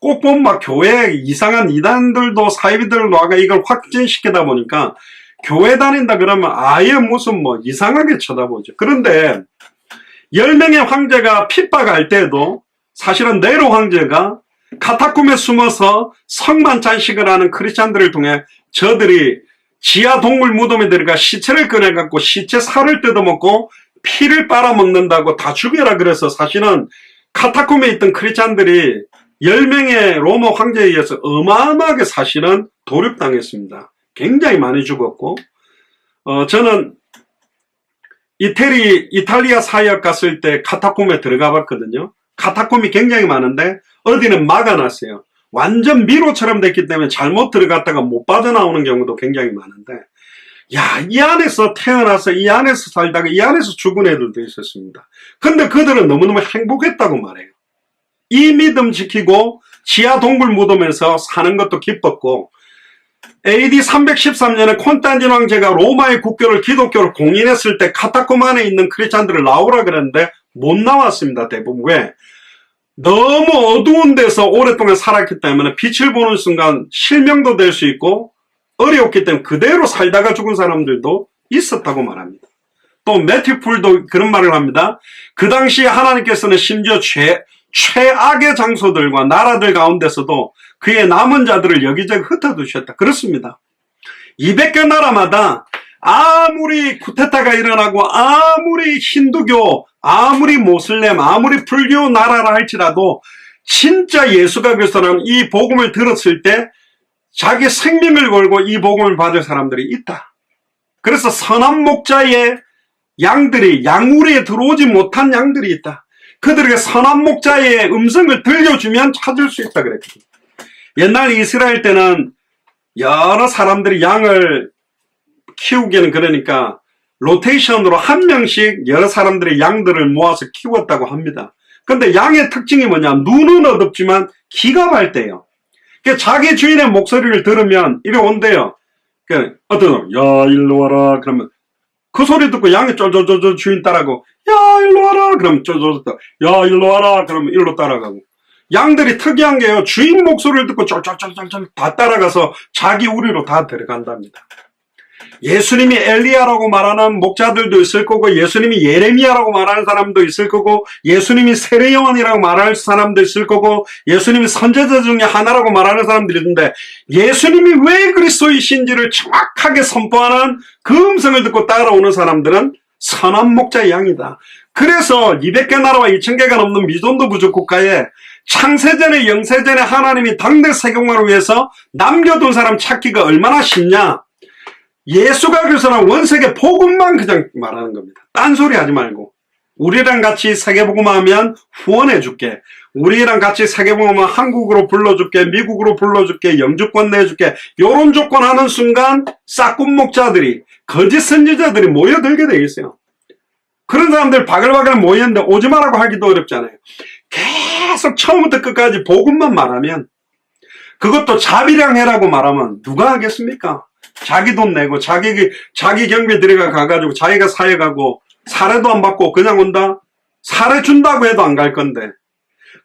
꼭 보면 막 교회 이상한 이단들도 사이비들도 아까 이걸 확진시키다 보니까 교회 다닌다 그러면 아예 무슨 뭐 이상하게 쳐다보죠. 그런데 10명의 황제가 핍박할 때도 사실은 네로 황제가 카타콤에 숨어서 성만 잔식을 하는 크리스찬들을 통해 저들이 지하 동물 무덤에 들어가 시체를 꺼내갖고 시체 살을 뜯어먹고 피를 빨아먹는다고 다 죽여라 그래서 사실은 카타콤에 있던 크리스찬들이 10명의 로마 황제에 의해서 어마어마하게 사실은 도륙당했습니다. 굉장히 많이 죽었고 저는 이탈리아 사역 갔을 때 카타콤에 들어가 봤거든요. 카타콤이 굉장히 많은데 어디는 막아놨어요. 완전 미로처럼 됐기 때문에 잘못 들어갔다가 못 빠져나오는 경우도 굉장히 많은데 야, 이 안에서 태어나서 이 안에서 살다가 이 안에서 죽은 애들도 있었습니다. 근데 그들은 너무너무 행복했다고 말해요. 이 믿음 지키고 지하 동굴 무덤에서 사는 것도 기뻤고 AD 313년에 콘스탄틴 황제가 로마의 국교를 기독교를 공인했을 때 카타콤 안에 있는 크리스찬들을 나오라 그랬는데 못 나왔습니다. 대부분. 왜? 너무 어두운 데서 오랫동안 살았기 때문에 빛을 보는 순간 실명도 될 수 있고 어려웠기 때문에 그대로 살다가 죽은 사람들도 있었다고 말합니다. 또 매튜 풀도 그런 말을 합니다. 그 당시에 하나님께서는 심지어 최악의 장소들과 나라들 가운데서도 그의 남은 자들을 여기저기 흩어두셨다. 그렇습니다. 200개 나라마다 아무리 쿠데타가 일어나고 아무리 힌두교, 아무리 모슬렘, 아무리 불교 나라라 할지라도 진짜 예수가 그리스도라면 이 복음을 들었을 때 자기 생명을 걸고 이 복음을 받을 사람들이 있다. 그래서 선한 목자의 양들이 양우리에 들어오지 못한 양들이 있다. 그들에게 선한 목자의 음성을 들려주면 찾을 수 있다 그랬거든요. 옛날 이스라엘 때는 여러 사람들이 양을 키우기는 그러니까 로테이션으로 한 명씩 여러 사람들의 양들을 모아서 키웠다고 합니다. 근데 양의 특징이 뭐냐? 눈은 어둡지만 귀가 밝대요. 자기 주인의 목소리를 들으면 이리 온대요. 어떤 야 일로 와라 그러면 그 소리 듣고 양이 쫄쫄쫄 주인 따라가고 야 일로 와라 그러면 쫄쫄쫄 야 일로 와라 그러면 일로 따라가고 양들이 특이한 게요. 주인 목소리를 듣고 쫄쫄쫄쫄 다 따라가서 자기 우리로 다 데려간답니다. 예수님이 엘리야라고 말하는 목자들도 있을 거고 예수님이 예레미야라고 말하는 사람도 있을 거고 예수님이 세례요한이라고 말할 사람도 있을 거고 예수님이 선지자 중에 하나라고 말하는 사람들이 있는데 예수님이 왜 그리스도이신지를 정확하게 선포하는 그 음성을 듣고 따라오는 사람들은 선한 목자의 양이다. 그래서 200개 나라와 2000개가 넘는 미존도 부족 국가에 창세전에 영세전에 하나님이 당대 세계공화를 위해서 남겨둔 사람 찾기가 얼마나 쉽냐. 예수가 그리스도는 원세계 복음만 그냥 말하는 겁니다. 딴소리 하지 말고 우리랑 같이 세계복음하면 후원해줄게. 우리랑 같이 세계복음하면 한국으로 불러줄게. 미국으로 불러줄게. 영주권 내줄게. 요런 조건 하는 순간 싹군 목자들이 거짓 선지자들이 모여들게 돼 있어요. 그런 사람들 바글바글 모였는데 오지 말라고 하기도 어렵잖아요. 계속 처음부터 끝까지 복음만 말하면 그것도 자비량 해라고 말하면 누가 하겠습니까? 자기 돈 내고 자기 경비 들여가 가가지고 자기가 사회가고 사례도 안 받고 그냥 온다? 사례 준다고 해도 안 갈 건데.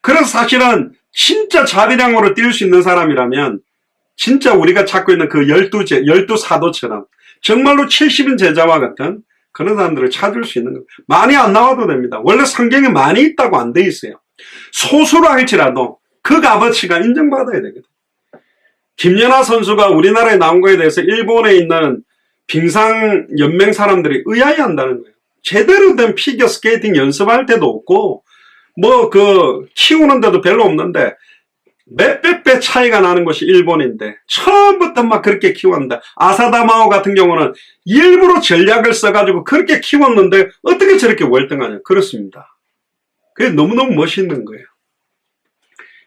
그래서 사실은 진짜 자비량으로 뛸 수 있는 사람이라면 진짜 우리가 찾고 있는 그 12사도처럼 정말로 70인 제자와 같은 그런 사람들을 찾을 수 있는 거예요. 많이 안 나와도 됩니다. 원래 성경에 많이 있다고 안 돼 있어요. 소수로 할지라도 그 값어치가 인정받아야 되거든요. 김연아 선수가 우리나라에 나온 거에 대해서 일본에 있는 빙상 연맹 사람들이 의아해한다는 거예요. 제대로 된 피겨 스케이팅 연습할 때도 없고 키우는데도 별로 없는데 몇백 배 차이가 나는 것이 일본인데 처음부터 막 그렇게 키웠는데, 아사다마오 같은 경우는 일부러 전략을 써가지고 그렇게 키웠는데 어떻게 저렇게 월등하냐. 그렇습니다. 그게 너무너무 멋있는 거예요.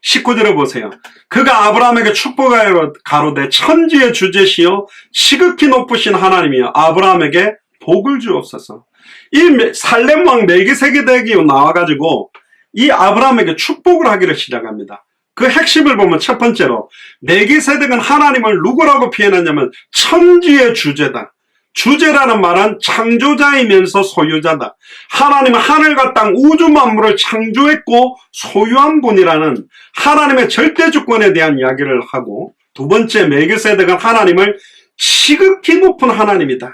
19절에 보세요. 그가 아브라함에게 축복하여 가로되 천지의 주제시여 지극히 높으신 하나님이여 아브라함에게 복을 주옵소서. 이 살렘 왕 멜기세덱이 나와가지고 이 아브라함에게 축복을 하기를 시작합니다. 그 핵심을 보면 첫 번째로 멜기세덱은 하나님을 누구라고 표현하냐면 천지의 주제다. 주제라는 말은 창조자이면서 소유자다. 하나님은 하늘과 땅 우주 만물을 창조했고 소유한 분이라는 하나님의 절대 주권에 대한 이야기를 하고, 두 번째 멜기세덱은 하나님을 지극히 높은 하나님이다.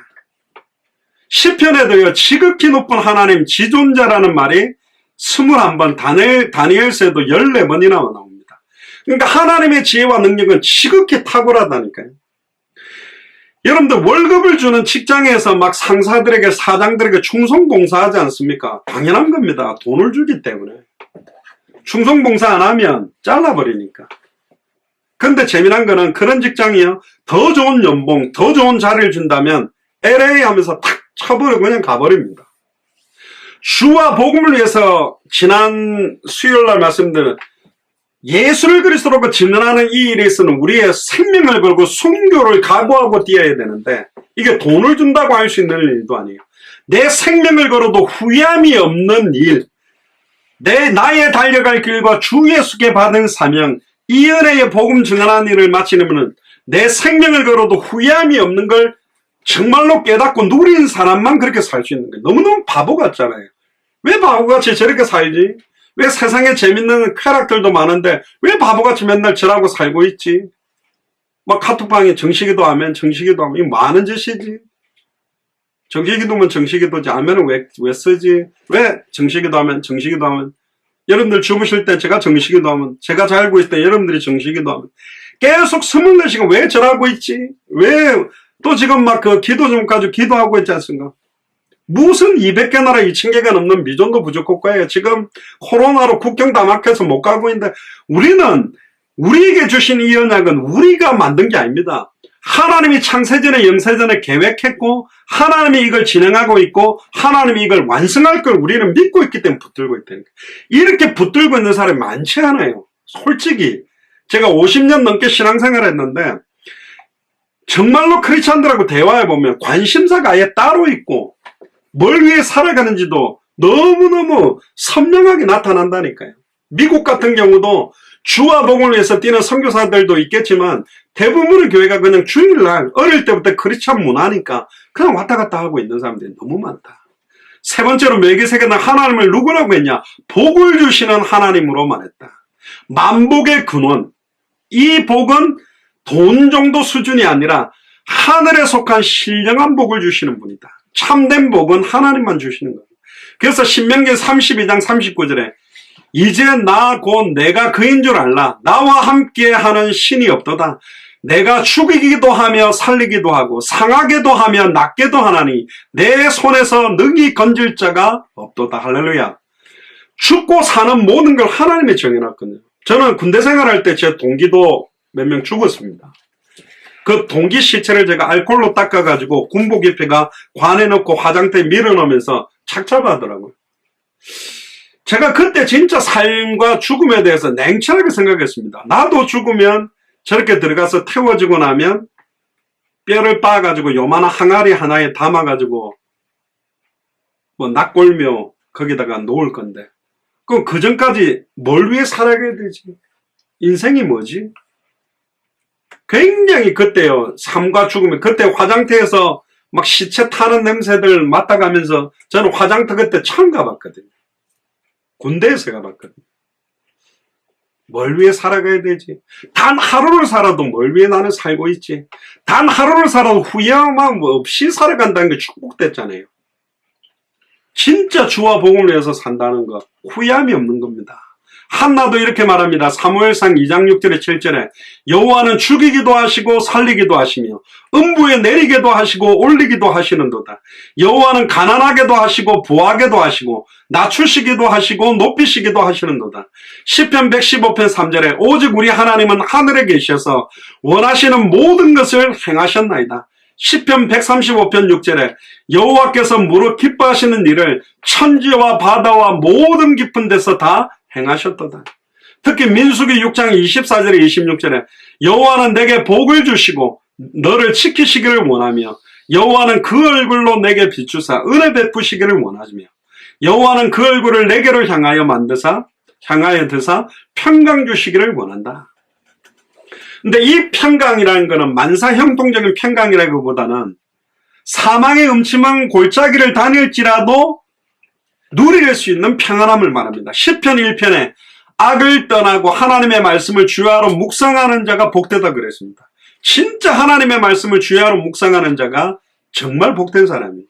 시편에도요 지극히 높은 하나님 지존자라는 말이 21번, 다니엘서에도 14번이나 나옵니다. 그러니까 하나님의 지혜와 능력은 지극히 탁월하다니까요. 여러분들 월급을 주는 직장에서 막 상사들에게 사장들에게 충성봉사하지 않습니까? 당연한 겁니다. 돈을 주기 때문에. 충성봉사 안 하면 잘라버리니까. 근데 재미난 거는 그런 직장이요, 더 좋은 연봉, 더 좋은 자리를 준다면 LA 하면서 탁 쳐버리고 그냥 가버립니다. 주와 복음을 위해서 지난 수요일날 말씀드린 예수를 그리스도로 증언하는 이 일에 있어서는 우리의 생명을 걸고 순교를 각오하고 뛰어야 되는데, 이게 돈을 준다고 할 수 있는 일도 아니에요. 내 생명을 걸어도 후회함이 없는 일, 나의 달려갈 길과 주 예수께 받은 사명, 이 은혜의 복음 증언하는 일을 마치려면 내 생명을 걸어도 후회함이 없는 걸 정말로 깨닫고 누린 사람만 그렇게 살 수 있는 거예요. 너무너무 바보 같잖아요. 왜 바보같이 저렇게 살지? 왜 세상에 재밌는 쾌락들도 많은데 왜 바보같이 맨날 저라고 살고 있지? 막 카톡방에 정식기도 하면 이거 뭐 하는 짓이지? 정식기도면 정식기도지, 하면은 왜 쓰지? 왜 정식기도 하면 여러분들 주무실 때 제가 정식기도 하면, 제가 자고 있을 때 여러분들이 정식기도 하면 계속 24시간 왜 저라고 있지? 왜 또 지금 막 기도 좀 가지고 기도하고 있지 않습니까? 무슨 200개 나라 2000개가 넘는 미존도 부족국가예요. 지금 코로나로 국경 다 막혀서 못 가고 있는데, 우리에게 주신 이 언약은 우리가 만든 게 아닙니다. 하나님이 창세전에 영세전에 계획했고 하나님이 이걸 진행하고 있고 하나님이 이걸 완성할 걸 우리는 믿고 있기 때문에 붙들고 있다는 거예요. 이렇게 붙들고 있는 사람이 많지 않아요. 솔직히 제가 50년 넘게 신앙생활을 했는데 정말로 크리스찬들하고 대화해보면 관심사가 아예 따로 있고 뭘 위해 살아가는지도 너무너무 선명하게 나타난다니까요. 미국 같은 경우도 주와 복음을 위해서 뛰는 선교사들도 있겠지만 대부분의 교회가 그냥 주일날 어릴 때부터 크리스찬 문화니까 그냥 왔다 갔다 하고 있는 사람들이 너무 많다. 세 번째로 멜기세덱은 하나님을 누구라고 했냐? 복을 주시는 하나님으로 말했다. 만복의 근원, 이 복은 돈 정도 수준이 아니라 하늘에 속한 신령한 복을 주시는 분이다. 참된 복은 하나님만 주시는 거예요. 그래서 신명기 32장 39절에 이제 나 곧 내가 그인 줄 알라. 나와 함께 하는 신이 없도다. 내가 죽이기도 하며 살리기도 하고 상하게도 하며 낫게도 하나니 내 손에서 능히 건질 자가 없도다. 할렐루야. 죽고 사는 모든 걸 하나님이 정해놨거든요. 저는 군대 생활할 때 제 동기도 몇 명 죽었습니다. 그 동기 시체를 제가 알코올로 닦아가지고 군복 입혀가 관에 넣고 화장대에 밀어넣으면서 착잡하더라고요. 제가 그때 진짜 삶과 죽음에 대해서 냉철하게 생각했습니다. 나도 죽으면 저렇게 들어가서 태워지고 나면 뼈를 빻아가지고 요만한 항아리 하나에 담아가지고 낙골묘 거기다가 놓을 건데, 그럼 그 전까지 뭘 위해 살아가야 되지? 인생이 뭐지? 굉장히 그때요, 삶과 죽음에, 그때 화장터에서 막 시체 타는 냄새들 맡아가면서 저는 화장터 그때 처음 가봤거든요. 군대에서 가봤거든요. 뭘 위해 살아가야 되지? 단 하루를 살아도 뭘 위해 나는 살고 있지? 단 하루를 살아도 후회함 없이 살아간다는 게 축복됐잖아요. 진짜 주와 복음을 위해서 산다는 것, 후회함이 없는 겁니다. 한나도 이렇게 말합니다. 사무엘상 2장 6절에 7절에 여호와는 죽이기도 하시고 살리기도 하시며 음부에 내리게도 하시고 올리기도 하시는도다. 여호와는 가난하게도 하시고 부하게도 하시고 낮추시기도 하시고 높이시기도 하시는도다. 시편 115편 3절에 오직 우리 하나님은 하늘에 계셔서 원하시는 모든 것을 행하셨나이다. 시편 135편 6절에 여호와께서 무릇 기뻐하시는 일을 천지와 바다와 모든 깊은 데서 다 행하셨도다. 특히 민수기 6장 24절에 26절에 여호와는 내게 복을 주시고 너를 지키시기를 원하며 여호와는 그 얼굴로 내게 비추사 은혜 베푸시기를 원하시며 여호와는 그 얼굴을 내게로 향하여 드사 평강 주시기를 원한다. 근데 이 평강이라는 것은 만사형통적인 평강이라기보다는 사망의 음침한 골짜기를 다닐지라도 누릴 수 있는 평안함을 말합니다. 시편 1편에 악을 떠나고 하나님의 말씀을 주야로 묵상하는 자가 복되다 그랬습니다. 진짜 하나님의 말씀을 주야로 묵상하는 자가 정말 복된 사람이에요.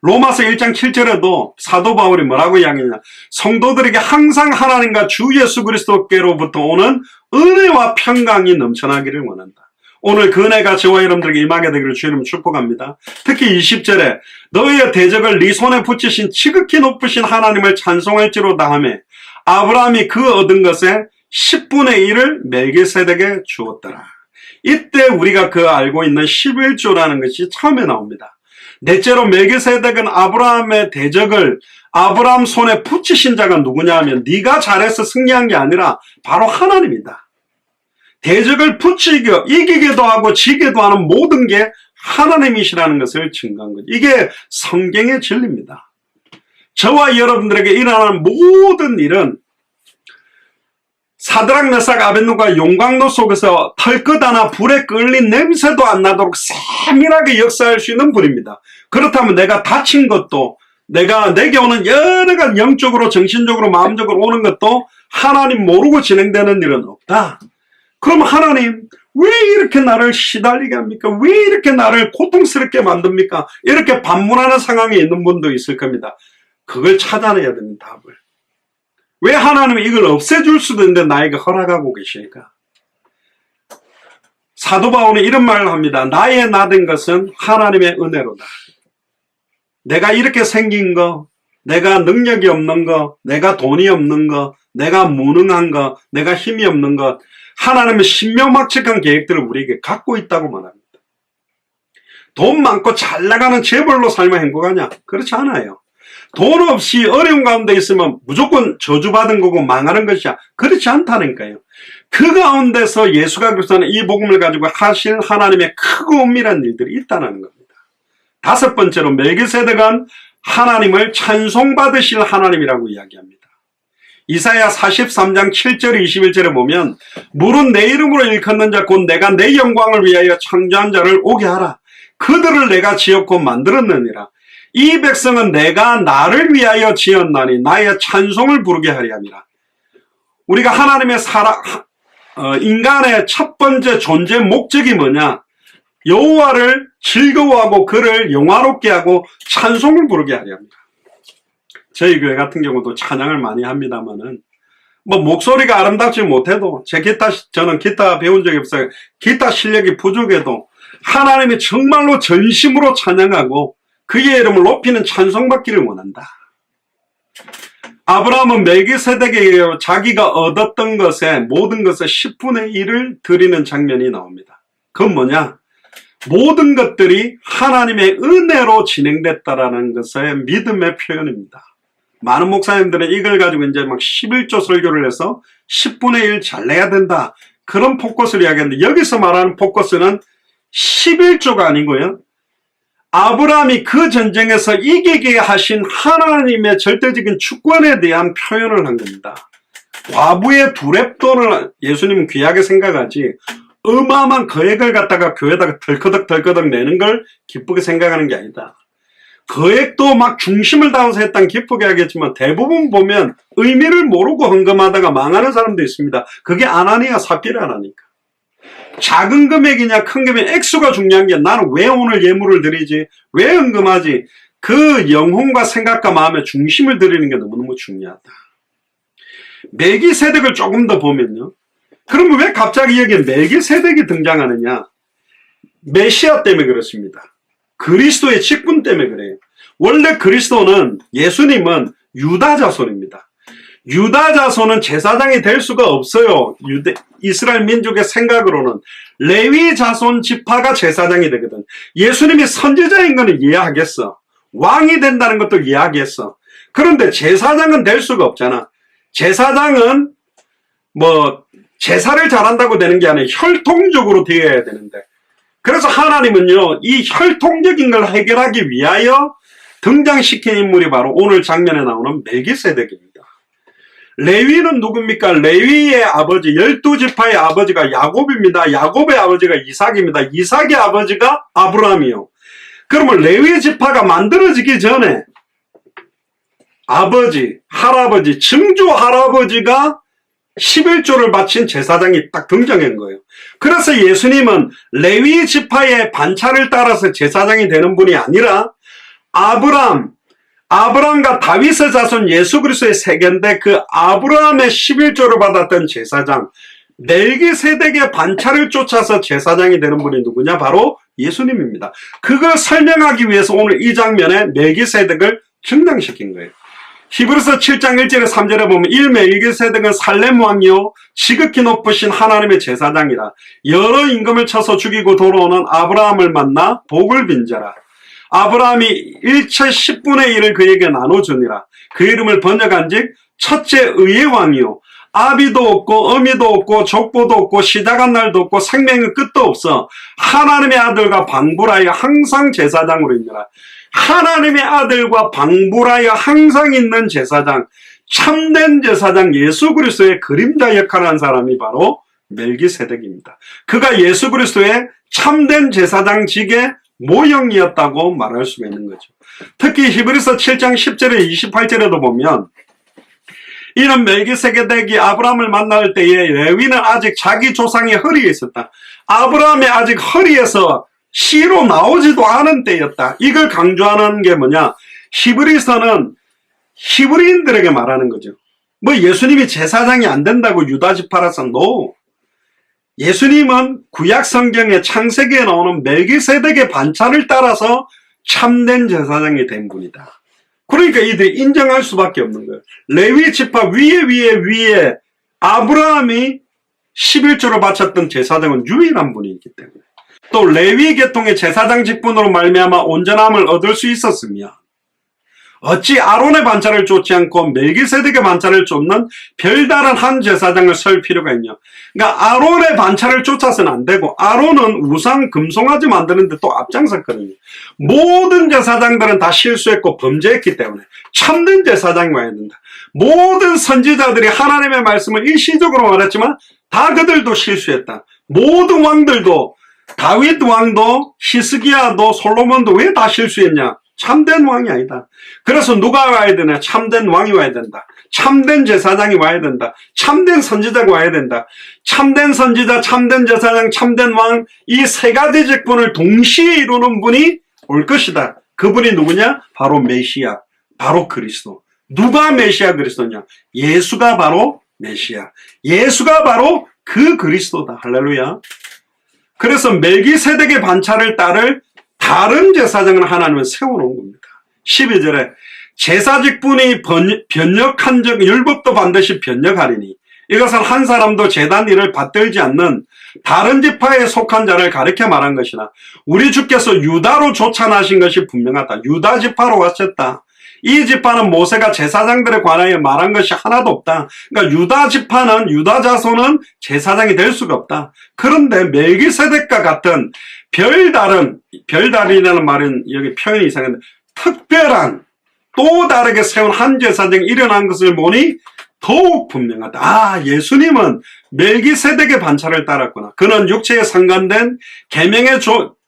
로마서 1장 7절에도 사도 바울이 뭐라고 이야기하냐, 성도들에게 항상 하나님과 주 예수 그리스도께로부터 오는 은혜와 평강이 넘쳐나기를 원한다. 오늘 그 은혜가 저와 여러분들에게 임하게 되기를 주님 축복합니다. 특히 20절에 너희의 대적을 네 손에 붙이신 지극히 높으신 하나님을 찬송할지로다 하며 아브라함이 그 얻은 것의 10분의 1을 멜기세덱에 주었더라. 이때 우리가 그 알고 있는 11조라는 것이 처음에 나옵니다. 넷째로 멜기세덱은 아브라함의 대적을 아브라함 손에 붙이신 자가 누구냐 하면 네가 잘해서 승리한 게 아니라 바로 하나님이다. 대적을 이기기도 하고 지기도 하는 모든 게 하나님이시라는 것을 증거한 거죠. 이게 성경의 진리입니다. 저와 여러분들에게 일어나는 모든 일은 사드락 메삭 아벳노가 용광로 속에서 털끝 하나 불에 끌린 냄새도 안 나도록 세밀하게 역사할 수 있는 불입니다. 그렇다면 내가 다친 것도 내게 오는 여러 가지 영적으로 정신적으로 마음적으로 오는 것도 하나님 모르고 진행되는 일은 없다. 그럼 하나님 왜 이렇게 나를 시달리게 합니까? 왜 이렇게 나를 고통스럽게 만듭니까? 이렇게 반문하는 상황에 있는 분도 있을 겁니다. 그걸 찾아내야 됩니다. 답을. 왜 하나님은 이걸 없애줄 수도 있는데 나에게 허락하고 계실까? 사도 바울은 이런 말을 합니다. 나의 나된 것은 하나님의 은혜로다. 내가 이렇게 생긴 거, 내가 능력이 없는 거, 내가 돈이 없는 거, 내가 무능한 거, 내가 힘이 없는 것, 하나님은 신명막측한 계획들을 우리에게 갖고 있다고 말합니다. 돈 많고 잘 나가는 재벌로 살면 행복하냐? 그렇지 않아요. 돈 없이 어려운 가운데 있으면 무조건 저주받은 거고 망하는 것이야. 그렇지 않다니까요. 그 가운데서 예수가 그리스도는 이 복음을 가지고 하신 하나님의 크고 은밀한 일들이 있다는 겁니다. 다섯 번째로 멜기세덱은 하나님을 찬송받으실 하나님이라고 이야기합니다. 이사야 43장 7절 21절에 보면 물은 내 이름으로 일컫는 자 곧 내가 내 영광을 위하여 창조한 자를 오게 하라. 그들을 내가 지었고 만들었느니라. 이 백성은 내가 나를 위하여 지었나니 나의 찬송을 부르게 하리 함이라. 우리가 하나님의 인간의 첫 번째 존재 목적이 뭐냐? 여호와를 즐거워하고 그를 영화롭게 하고 찬송을 부르게 하리 합니다. 저희 교회 같은 경우도 찬양을 많이 합니다만은 목소리가 아름답지 못해도 저는 기타 배운 적이 없어요. 기타 실력이 부족해도 하나님이 정말로 전심으로 찬양하고 그의 이름을 높이는 찬송받기를 원한다. 아브라함은 멜기세덱에게 자기가 얻었던 것의 모든 것의 10분의 1을 드리는 장면이 나옵니다. 그건 뭐냐? 모든 것들이 하나님의 은혜로 진행됐다라는 것의 믿음의 표현입니다. 많은 목사님들은 이걸 가지고 이제 막 11조 설교를 해서 10분의 1 잘 내야 된다. 그런 포커스를 이야기하는데 여기서 말하는 포커스는 11조가 아니고요. 아브라함이 그 전쟁에서 이기게 하신 하나님의 절대적인 주권에 대한 표현을 한 겁니다. 과부의 두렙돈을 예수님은 귀하게 생각하지 어마어마한 거액을 갖다가 교회에다가 덜커덕 내는 걸 기쁘게 생각하는 게 아니다. 거액도 막 중심을 다해서 했다는 기쁘게 하겠지만 대부분 보면 의미를 모르고 헌금하다가 망하는 사람도 있습니다. 그게 아나니아 삽비라라니까. 작은 금액이냐 큰 금액 액수가 중요한 게 나는 왜 오늘 예물을 드리지? 왜 헌금하지? 그 영혼과 생각과 마음의 중심을 드리는 게 너무너무 중요하다. 멜기세덱을 조금 더 보면요. 그러면 왜 갑자기 여기에 멜기세덱이 등장하느냐? 메시아 때문에 그렇습니다. 그리스도의 직분 때문에 그래요. 원래 그리스도는, 예수님은 유다 자손입니다. 유다 자손은 제사장이 될 수가 없어요. 이스라엘 민족의 생각으로는 레위 자손 지파가 제사장이 되거든. 예수님이 선지자인 거는 이해하겠어. 왕이 된다는 것도 이해하겠어. 그런데 제사장은 될 수가 없잖아. 제사장은 제사를 잘한다고 되는 게 아니라 혈통적으로 되어야 되는데, 그래서 하나님은요, 이 혈통적인 걸 해결하기 위하여 등장시킨 인물이 바로 오늘 장면에 나오는 멜기세덱입니다. 레위는 누굽니까? 레위의 아버지, 12지파의 아버지가 야곱입니다. 야곱의 아버지가 이삭입니다. 이삭의 아버지가 아브라함이요. 그러면 레위 지파가 만들어지기 전에 아버지, 할아버지, 증조 할아버지가 11조를 바친 제사장이 딱 등장한 거예요. 그래서 예수님은 레위 지파의 반차를 따라서 제사장이 되는 분이 아니라 아브라함과 다윗의 자손 예수 그리스도의 세계인데, 그 아브라함의 11조를 받았던 제사장 멜기세덱의 반차를 쫓아서 제사장이 되는 분이 누구냐? 바로 예수님입니다. 그걸 설명하기 위해서 오늘 이 장면에 멜기세덱을 등장시킨 거예요. 히브리서 7장 1절에 3절에 보면 이 멜기세덱은 살렘 왕이요 지극히 높으신 하나님의 제사장이라. 여러 임금을 쳐서 죽이고 돌아오는 아브라함을 만나 복을 빈 자라. 아브라함이 일체 10분의 1을 그에게 나눠주니라. 그 이름을 번역한즉 첫째 의의 왕이요 아비도 없고 어미도 없고 족보도 없고 시작한 날도 없고 생명의 끝도 없어 하나님의 아들과 방불하여 항상 제사장으로 있느라. 하나님의 아들과 방불하여 항상 있는 제사장, 참된 제사장 예수 그리스도의 그림자 역할을 한 사람이 바로 멜기세덱입니다. 그가 예수 그리스도의 참된 제사장직의 모형이었다고 말할 수가 있는 거죠. 특히 히브리서 7장 10절에 28절에도 보면 이는 멜기세덱이 아브라함을 만날 때에 레위는 아직 자기 조상의 허리에 있었다. 아브라함이 아직 허리에서 씨로 나오지도 않은 때였다. 이걸 강조하는 게 뭐냐? 히브리서는 히브리인들에게 말하는 거죠. 예수님이 제사장이 안 된다고 유다지파라서 no. 예수님은 구약 성경의 창세기에 나오는 멜기세덱의 반차를 따라서 참된 제사장이 된 분이다. 그러니까 이들이 인정할 수밖에 없는 거예요. 레위 지파 위에 아브라함이 11조를 바쳤던 제사장은 유일한 분이기 때문에, 또 레위 계통의 제사장 직분으로 말미암아 온전함을 얻을 수 있었으며 어찌 아론의 반차를 쫓지 않고 멜기세덱의 반차를 쫓는 별다른 한 제사장을 설 필요가 있냐. 그러니까 아론의 반차를 쫓아서는 안 되고, 아론은 우상 금송아지 만드는데 또 앞장섰거든요. 모든 제사장들은 다 실수했고 범죄했기 때문에 참된 제사장이 와야 된다. 모든 선지자들이 하나님의 말씀을 일시적으로 말했지만 다 그들도 실수했다. 모든 왕들도, 다윗 왕도 히스기야도 솔로몬도 왜 다 실수했냐? 참된 왕이 아니다. 그래서 누가 와야 되냐? 참된 왕이 와야 된다. 참된 제사장이 와야 된다. 참된 선지자가 와야 된다. 참된 선지자, 참된 제사장, 참된 왕, 이 세 가지 직분을 동시에 이루는 분이 올 것이다. 그분이 누구냐? 바로 메시아, 바로 그리스도. 누가 메시아 그리스도냐? 예수가 바로 메시아. 예수가 바로 그 그리스도다. 할렐루야. 그래서 멜기세덱의 반차를 따를 다른 제사장을 하나님은 세워놓은 겁니다. 12절에 제사 직분이 변역한 적 율법도 반드시 변역하리니 이것은 한 사람도 제단 일을 받들지 않는 다른 지파에 속한 자를 가리켜 말한 것이나 우리 주께서 유다로 쫓아나신 것이 분명하다. 유다 지파로 왔었다. 이 지파는 모세가 제사장들에 관하여 말한 것이 하나도 없다. 그러니까 유다 지파는, 유다 자손은 제사장이 될 수가 없다. 그런데 멜기세덱과 같은 별다른이라는 말은 여기 표현이 이상한데 특별한 또 다르게 세운 한 제사장이 일어난 것을 보니 더욱 분명하다. 예수님은 멜기세덱의 반차를 따랐구나. 그는 육체에 상관된 계명의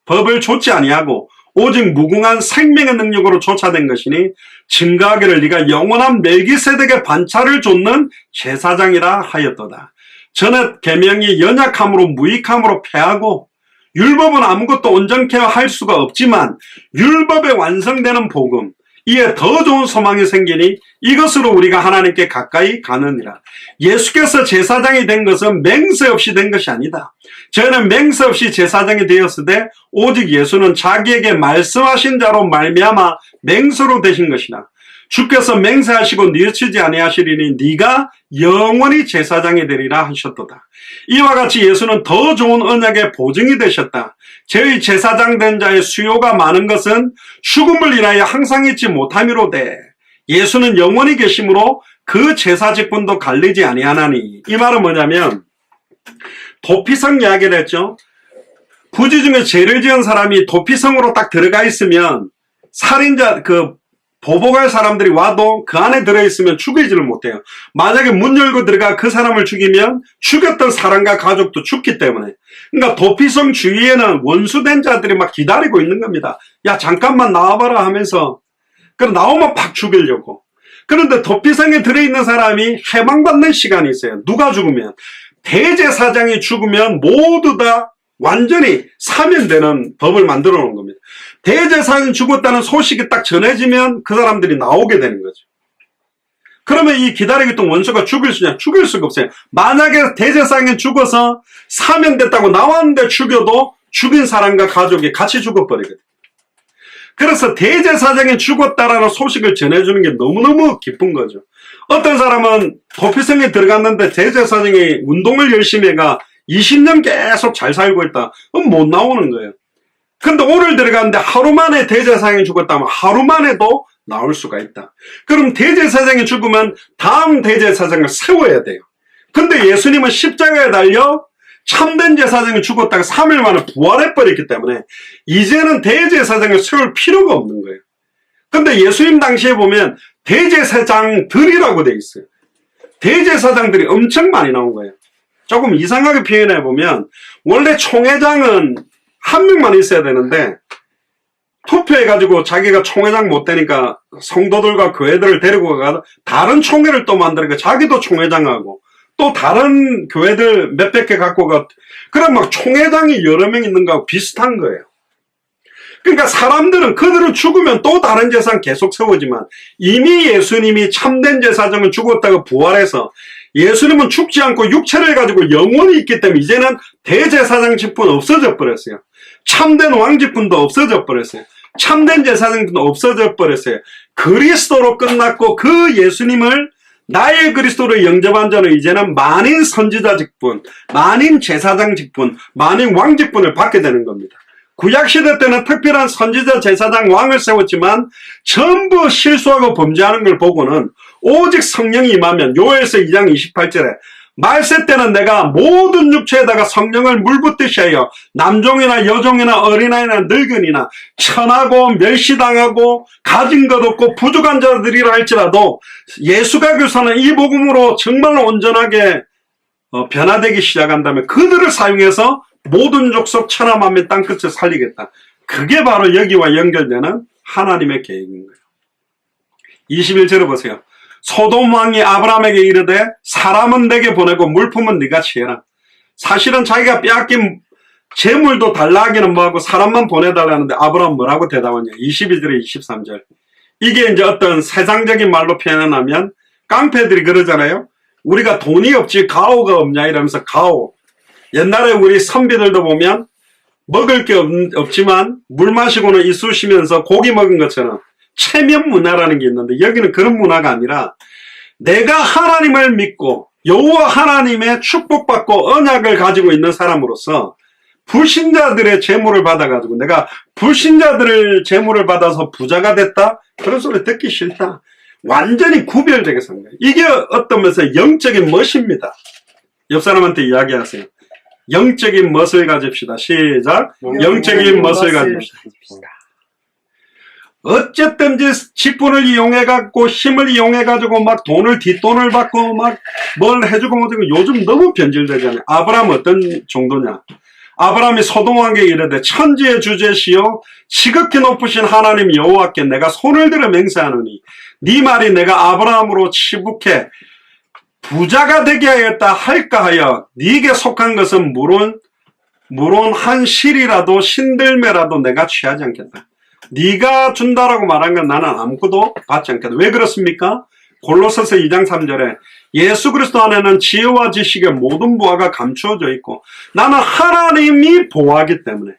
법을 좇지 아니하고 오직 무궁한 생명의 능력으로 쫓아낸 것이니 증거하기를 네가 영원한 멜기세덱의 반차를 좇는 제사장이라 하였도다. 전에 계명이 연약함으로 무익함으로 패하고 율법은 아무것도 온전케 할 수가 없지만 율법에 완성되는 복음, 이에 더 좋은 소망이 생기니 이것으로 우리가 하나님께 가까이 가느니라. 예수께서 제사장이 된 것은 맹세 없이 된 것이 아니다. 저희는 맹세 없이 제사장이 되었으되 오직 예수는 자기에게 말씀하신 자로 말미암아 맹세로 되신 것이라. 주께서 맹세하시고 뉘우치지 아니하시리니 네가 영원히 제사장이 되리라 하셨도다. 이와 같이 예수는 더 좋은 언약의 보증이 되셨다. 저희 제사장 된 자의 수요가 많은 것은 죽음을 인하여 항상 있지 못함이로되 예수는 영원히 계심으로 그 제사 직분도 갈리지 아니하나니. 이 말은 뭐냐면 도피성 이야기를 했죠. 부지 중에 죄를 지은 사람이 도피성으로 딱 들어가 있으면 살인자 보복할 사람들이 와도 그 안에 들어있으면 죽이지를 못해요. 만약에 문 열고 들어가 그 사람을 죽이면 죽였던 사람과 가족도 죽기 때문에. 그러니까 도피성 주위에는 원수된 자들이 막 기다리고 있는 겁니다. 야 잠깐만 나와봐라 하면서 그럼 나오면 팍 죽이려고. 그런데 도피성에 들어있는 사람이 해방받는 시간이 있어요. 누가 죽으면 대제사장이 죽으면 모두 다 완전히 사면되는 법을 만들어 놓은 겁니다. 대제사장이 죽었다는 소식이 딱 전해지면 그 사람들이 나오게 되는 거죠. 그러면 이 기다리고 있던 원수가 죽일 수 있냐? 죽일 수가 없어요. 만약에 대제사장이 죽어서 사면됐다고 나왔는데 죽여도 죽인 사람과 가족이 같이 죽어버리거든요. 그래서 대제사장이 죽었다라는 소식을 전해주는 게 너무너무 기쁜 거죠. 어떤 사람은 도피성에 들어갔는데 대제사장이 운동을 열심히 해가 20년 계속 잘 살고 있다. 그럼 못 나오는 거예요. 근데 오늘 들어갔는데 하루 만에 대제사장이 죽었다면 하루 만에도 나올 수가 있다. 그럼 대제사장이 죽으면 다음 대제사장을 세워야 돼요. 근데 예수님은 십자가에 달려 참된 제사장이 죽었다가 3일 만에 부활해버렸기 때문에 이제는 대제사장을 세울 필요가 없는 거예요. 근데 예수님 당시에 보면 대제사장들이라고 돼 있어요. 대제사장들이 엄청 많이 나온 거예요. 조금 이상하게 표현해 보면 원래 총회장은 한 명만 있어야 되는데 투표해가지고 자기가 총회장 못 되니까 성도들과 교회들을 데리고 가서 다른 총회를 또 만들니까 자기도 총회장하고 또 다른 교회들 몇백 개 갖고 가. 그럼 막 총회장이 여러 명 있는 거하고 비슷한 거예요. 그러니까 사람들은 그들은 죽으면 또 다른 제사장 계속 세우지만 이미 예수님이 참된 제사장은 죽었다가 부활해서 예수님은 죽지 않고 육체를 가지고 영원히 있기 때문에 이제는 대제사장 직분 없어져 버렸어요. 참된 왕 직분도 없어져 버렸어요. 참된 제사장도 없어져 버렸어요. 그리스도로 끝났고 그 예수님을 나의 그리스도로 영접한 자는 이제는 만인 선지자 직분, 만인 제사장 직분, 만인 왕 직분을 받게 되는 겁니다. 구약시대 때는 특별한 선지자, 제사장, 왕을 세웠지만 전부 실수하고 범죄하는 걸 보고는 오직 성령이 임하면 요엘서 2장 28절에 말세 때는 내가 모든 육체에다가 성령을 물붓듯이 하여 남종이나 여종이나 어린아이나 늙은이나 천하고 멸시당하고 가진 것 없고 부족한 자들이라 할지라도 예수가 교사는 이 복음으로 정말 온전하게 변화되기 시작한다면 그들을 사용해서 모든 족속 천하 만민 땅끝을 살리겠다. 그게 바로 여기와 연결되는 하나님의 계획인 거예요. 21절을 보세요. 소돔 왕이 아브라함에게 이르되 사람은 내게 보내고 물품은 네가 취해라. 사실은 자기가 빼앗긴 재물도 달라 하기는 뭐하고 사람만 보내달라는데 아브라함 뭐라고 대답하냐. 22절에 23절. 이게 이제 어떤 세상적인 말로 표현하면 깡패들이 그러잖아요. 우리가 돈이 없지 가오가 없냐 이러면서 가오. 옛날에 우리 선비들도 보면 먹을 게 없지만 물 마시고는 이쑤시면서 고기 먹은 것처럼 체면 문화라는 게 있는데 여기는 그런 문화가 아니라 내가 하나님을 믿고 여호와 하나님의 축복받고 언약을 가지고 있는 사람으로서 불신자들의 재물을 받아가지고 내가 불신자들의 재물을 받아서 부자가 됐다? 그런 소리 듣기 싫다. 완전히 구별되게 산 거예요. 이게 어떤 면에서 영적인 멋입니다. 옆 사람한테 이야기하세요. 영적인 멋을 가집시다. 시작. 영적인 멋을 가집시다. 어쨌든지 직분을 이용해갖고 힘을 이용해가지고 막 돈을 뒷돈을 받고 막 뭘 해주고 뭐고 요즘 너무 변질되잖아요. 아브라함 어떤 정도냐. 아브라함이 소돔왕에게 이르되 천지의 주제시요 지극히 높으신 하나님 여호와께 내가 손을 들어 맹세하노니 네 말이 내가 아브라함으로 치북해 부자가 되게 하였다 할까 하여 네게 속한 것은 물은 물론 한 실이라도 신들매라도 내가 취하지 않겠다. 네가 준다라고 말한 건 나는 아무것도 받지 않겠다. 왜 그렇습니까? 골로새서 2장 3절에 예수 그리스도 안에는 지혜와 지식의 모든 보화가 감추어져 있고 나는 하나님이 보호하기 때문에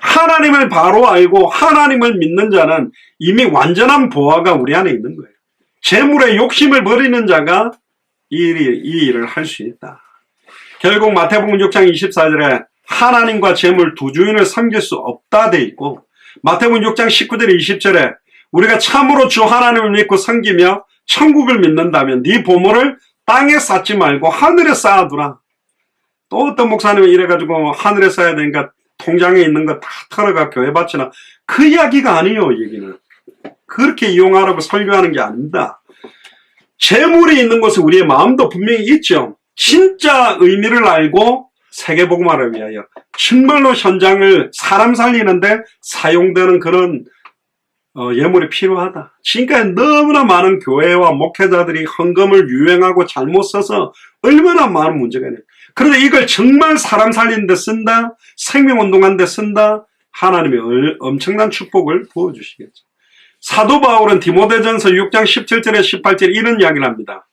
하나님을 바로 알고 하나님을 믿는 자는 이미 완전한 보화가 우리 안에 있는 거예요. 재물에 욕심을 버리는 자가 이 일을 할 수 있다. 결국 마태복음 6장 24절에 하나님과 재물 두 주인을 섬길 수 없다 돼 있고 마태복음 6장 19절 20절에 우리가 참으로 주 하나님을 믿고 섬기며 천국을 믿는다면 네 보물을 땅에 쌓지 말고 하늘에 쌓아두라. 또 어떤 목사님은 이래가지고 하늘에 쌓아야 되니까 통장에 있는 거 다 털어가 교회 바치나. 그 이야기가 아니에요. 얘기는 그렇게 이용하라고 설교하는 게 아닙니다. 재물이 있는 곳에 우리의 마음도 분명히 있죠. 진짜 의미를 알고 세계복음화를 위하여 정말로 현장을 사람 살리는데 사용되는 그런 예물이 필요하다. 지금까지 너무나 많은 교회와 목회자들이 헌금을 유행하고 잘못 써서 얼마나 많은 문제가 있네요. 그런데 이걸 정말 사람 살리는 데 쓴다, 생명운동하는 데 쓴다, 하나님의 엄청난 축복을 부어주시겠죠. 사도 바울은 디모데전서 6장 17절에 18절에 이런 이야기를 합니다.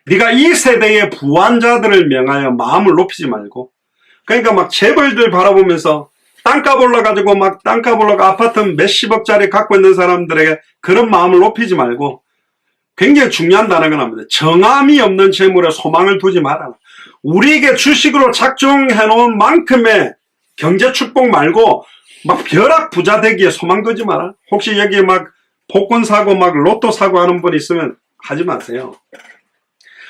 네가 이 세대의 부한자들을 명하여 마음을 높이지 말고, 그러니까 막 재벌들 바라보면서 땅값 올라가지고 막 땅값 올라가 아파트 몇십억짜리 갖고 있는 사람들에게 그런 마음을 높이지 말고, 굉장히 중요한 단어가 나옵니다. 정함이 없는 재물에 소망을 두지 마라. 우리에게 주식으로 작정해 놓은 만큼의 경제 축복 말고 막 벼락 부자 되기에 소망 두지 마라. 혹시 여기에 막 복권 사고 막 로또 사고 하는 분 있으면 하지 마세요.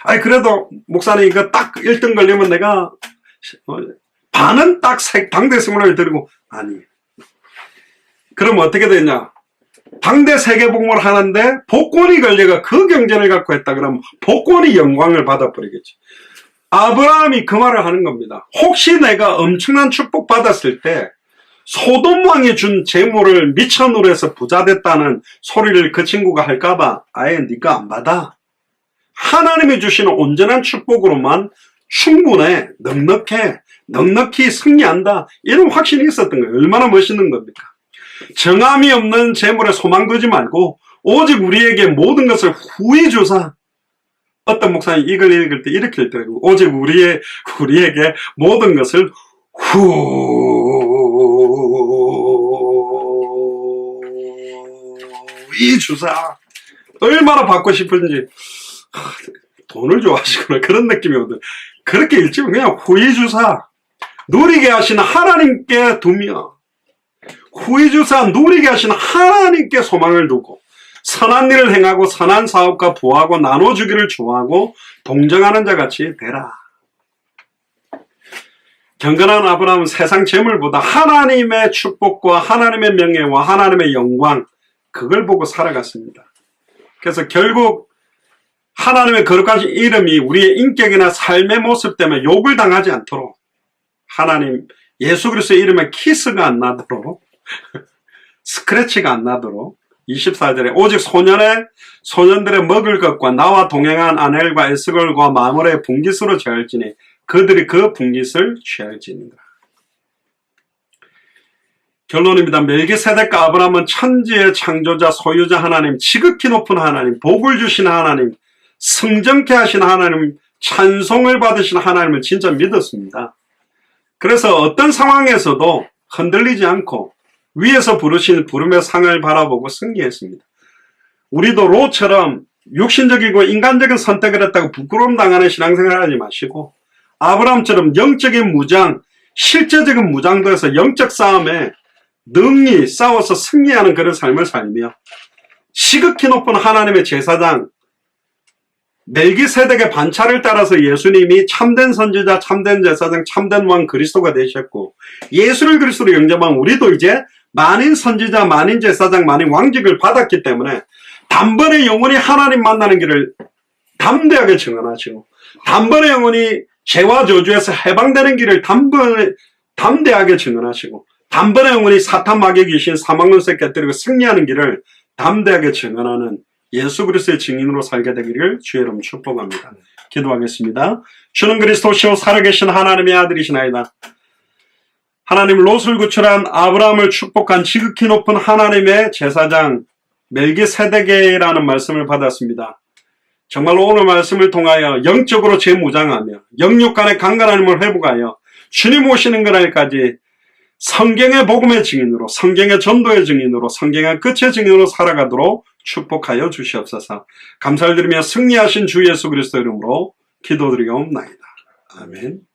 아니 그래도 목사님 이거 딱 1등 걸리면 내가 반은 딱 당대 세무를 드리고, 아니 그럼 어떻게 되냐, 당대 세계복음을 하는데 복권이 걸려가 그 경제를 갖고 했다 그러면 복권이 영광을 받아버리겠지. 아브라함이 그 말을 하는 겁니다. 혹시 내가 엄청난 축복 받았을 때 소돔 왕이 준 재물을 미천으로 해서 부자 됐다는 소리를 그 친구가 할까봐 아예 네가 안 받아. 하나님이 주시는 온전한 축복으로만 충분해, 넉넉히 승리한다, 이런 확신이 있었던 거예요. 얼마나 멋있는 겁니까? 정함이 없는 재물에 소망 두지 말고 오직 우리에게 모든 것을 후히 주사. 어떤 목사님 이걸 읽을 때 이렇게 읽더라고요. 오직 우리에게 모든 것을 후히 주사. 얼마나 받고 싶은지. 돈을 좋아하시구나 그런 느낌이 오거든. 그렇게 읽지면 그냥 후히 주사. 누리게 하시는 하나님께 두며, 후히 주사 누리게 하시는 하나님께 소망을 두고 선한 일을 행하고 선한 사업과 부하고 나눠주기를 좋아하고 동정하는 자같이 되라. 경건한 아브라함은 세상 재물보다 하나님의 축복과 하나님의 명예와 하나님의 영광, 그걸 보고 살아갔습니다. 그래서 결국 하나님의 거룩하신 이름이 우리의 인격이나 삶의 모습 때문에 욕을 당하지 않도록, 하나님 예수 그리스도의 이름에 키스가 안 나도록 스크래치가 안 나도록 24절에 오직 소년들의 먹을 것과 나와 동행한 아넬과 에스걸과 마므레의 분깃으로 취할지니 그들이 그 분깃을 취할지니라. 결론입니다. 멜기세덱과 아브라함은 천지의 창조자, 소유자 하나님, 지극히 높은 하나님, 복을 주신 하나님, 성정케 하신 하나님, 찬송을 받으신 하나님을 진짜 믿었습니다. 그래서 어떤 상황에서도 흔들리지 않고 위에서 부르신 부름의 상을 바라보고 승리했습니다. 우리도 롯처럼 육신적이고 인간적인 선택을 했다고 부끄러움 당하는 신앙생활 하지 마시고, 아브라함처럼 영적인 무장, 실제적인 무장도 해서 영적 싸움에 능히 싸워서 승리하는 그런 삶을 살며, 지극히 높은 하나님의 제사장 멜기세덱의 반차를 따라서 예수님이 참된 선지자, 참된 제사장, 참된 왕 그리스도가 되셨고, 예수를 그리스도로 영접한 우리도 이제 만인 선지자, 만인 제사장, 만인 왕직을 받았기 때문에 단번에 영원히 하나님 만나는 길을 담대하게 증언하시고, 단번에 영원히 죄와 저주에서 해방되는 길을 담대하게 증언하시고, 단번에 영원히 사탄 마귀 귀신 사망론세 깨뜨리고 승리하는 길을 담대하게 증언하는 예수 그리스도의 증인으로 살게 되기를 주의 이름 축복합니다. 기도하겠습니다. 주는 그리스도시요 살아계신 하나님의 아들이시나이다. 하나님 롯을 구출한 아브라함을 축복한 지극히 높은 하나님의 제사장 멜기세덱이라는 말씀을 받았습니다. 정말로 오늘 말씀을 통하여 영적으로 재무장하며 영육 간의 강건한 힘을 회복하여 주님 오시는 그날까지 성경의 복음의 증인으로, 성경의 전도의 증인으로, 성경의 끝의 증인으로 살아가도록 축복하여 주시옵소서. 감사를 드리며 승리하신 주 예수 그리스도 이름으로 기도드리옵나이다. 아멘.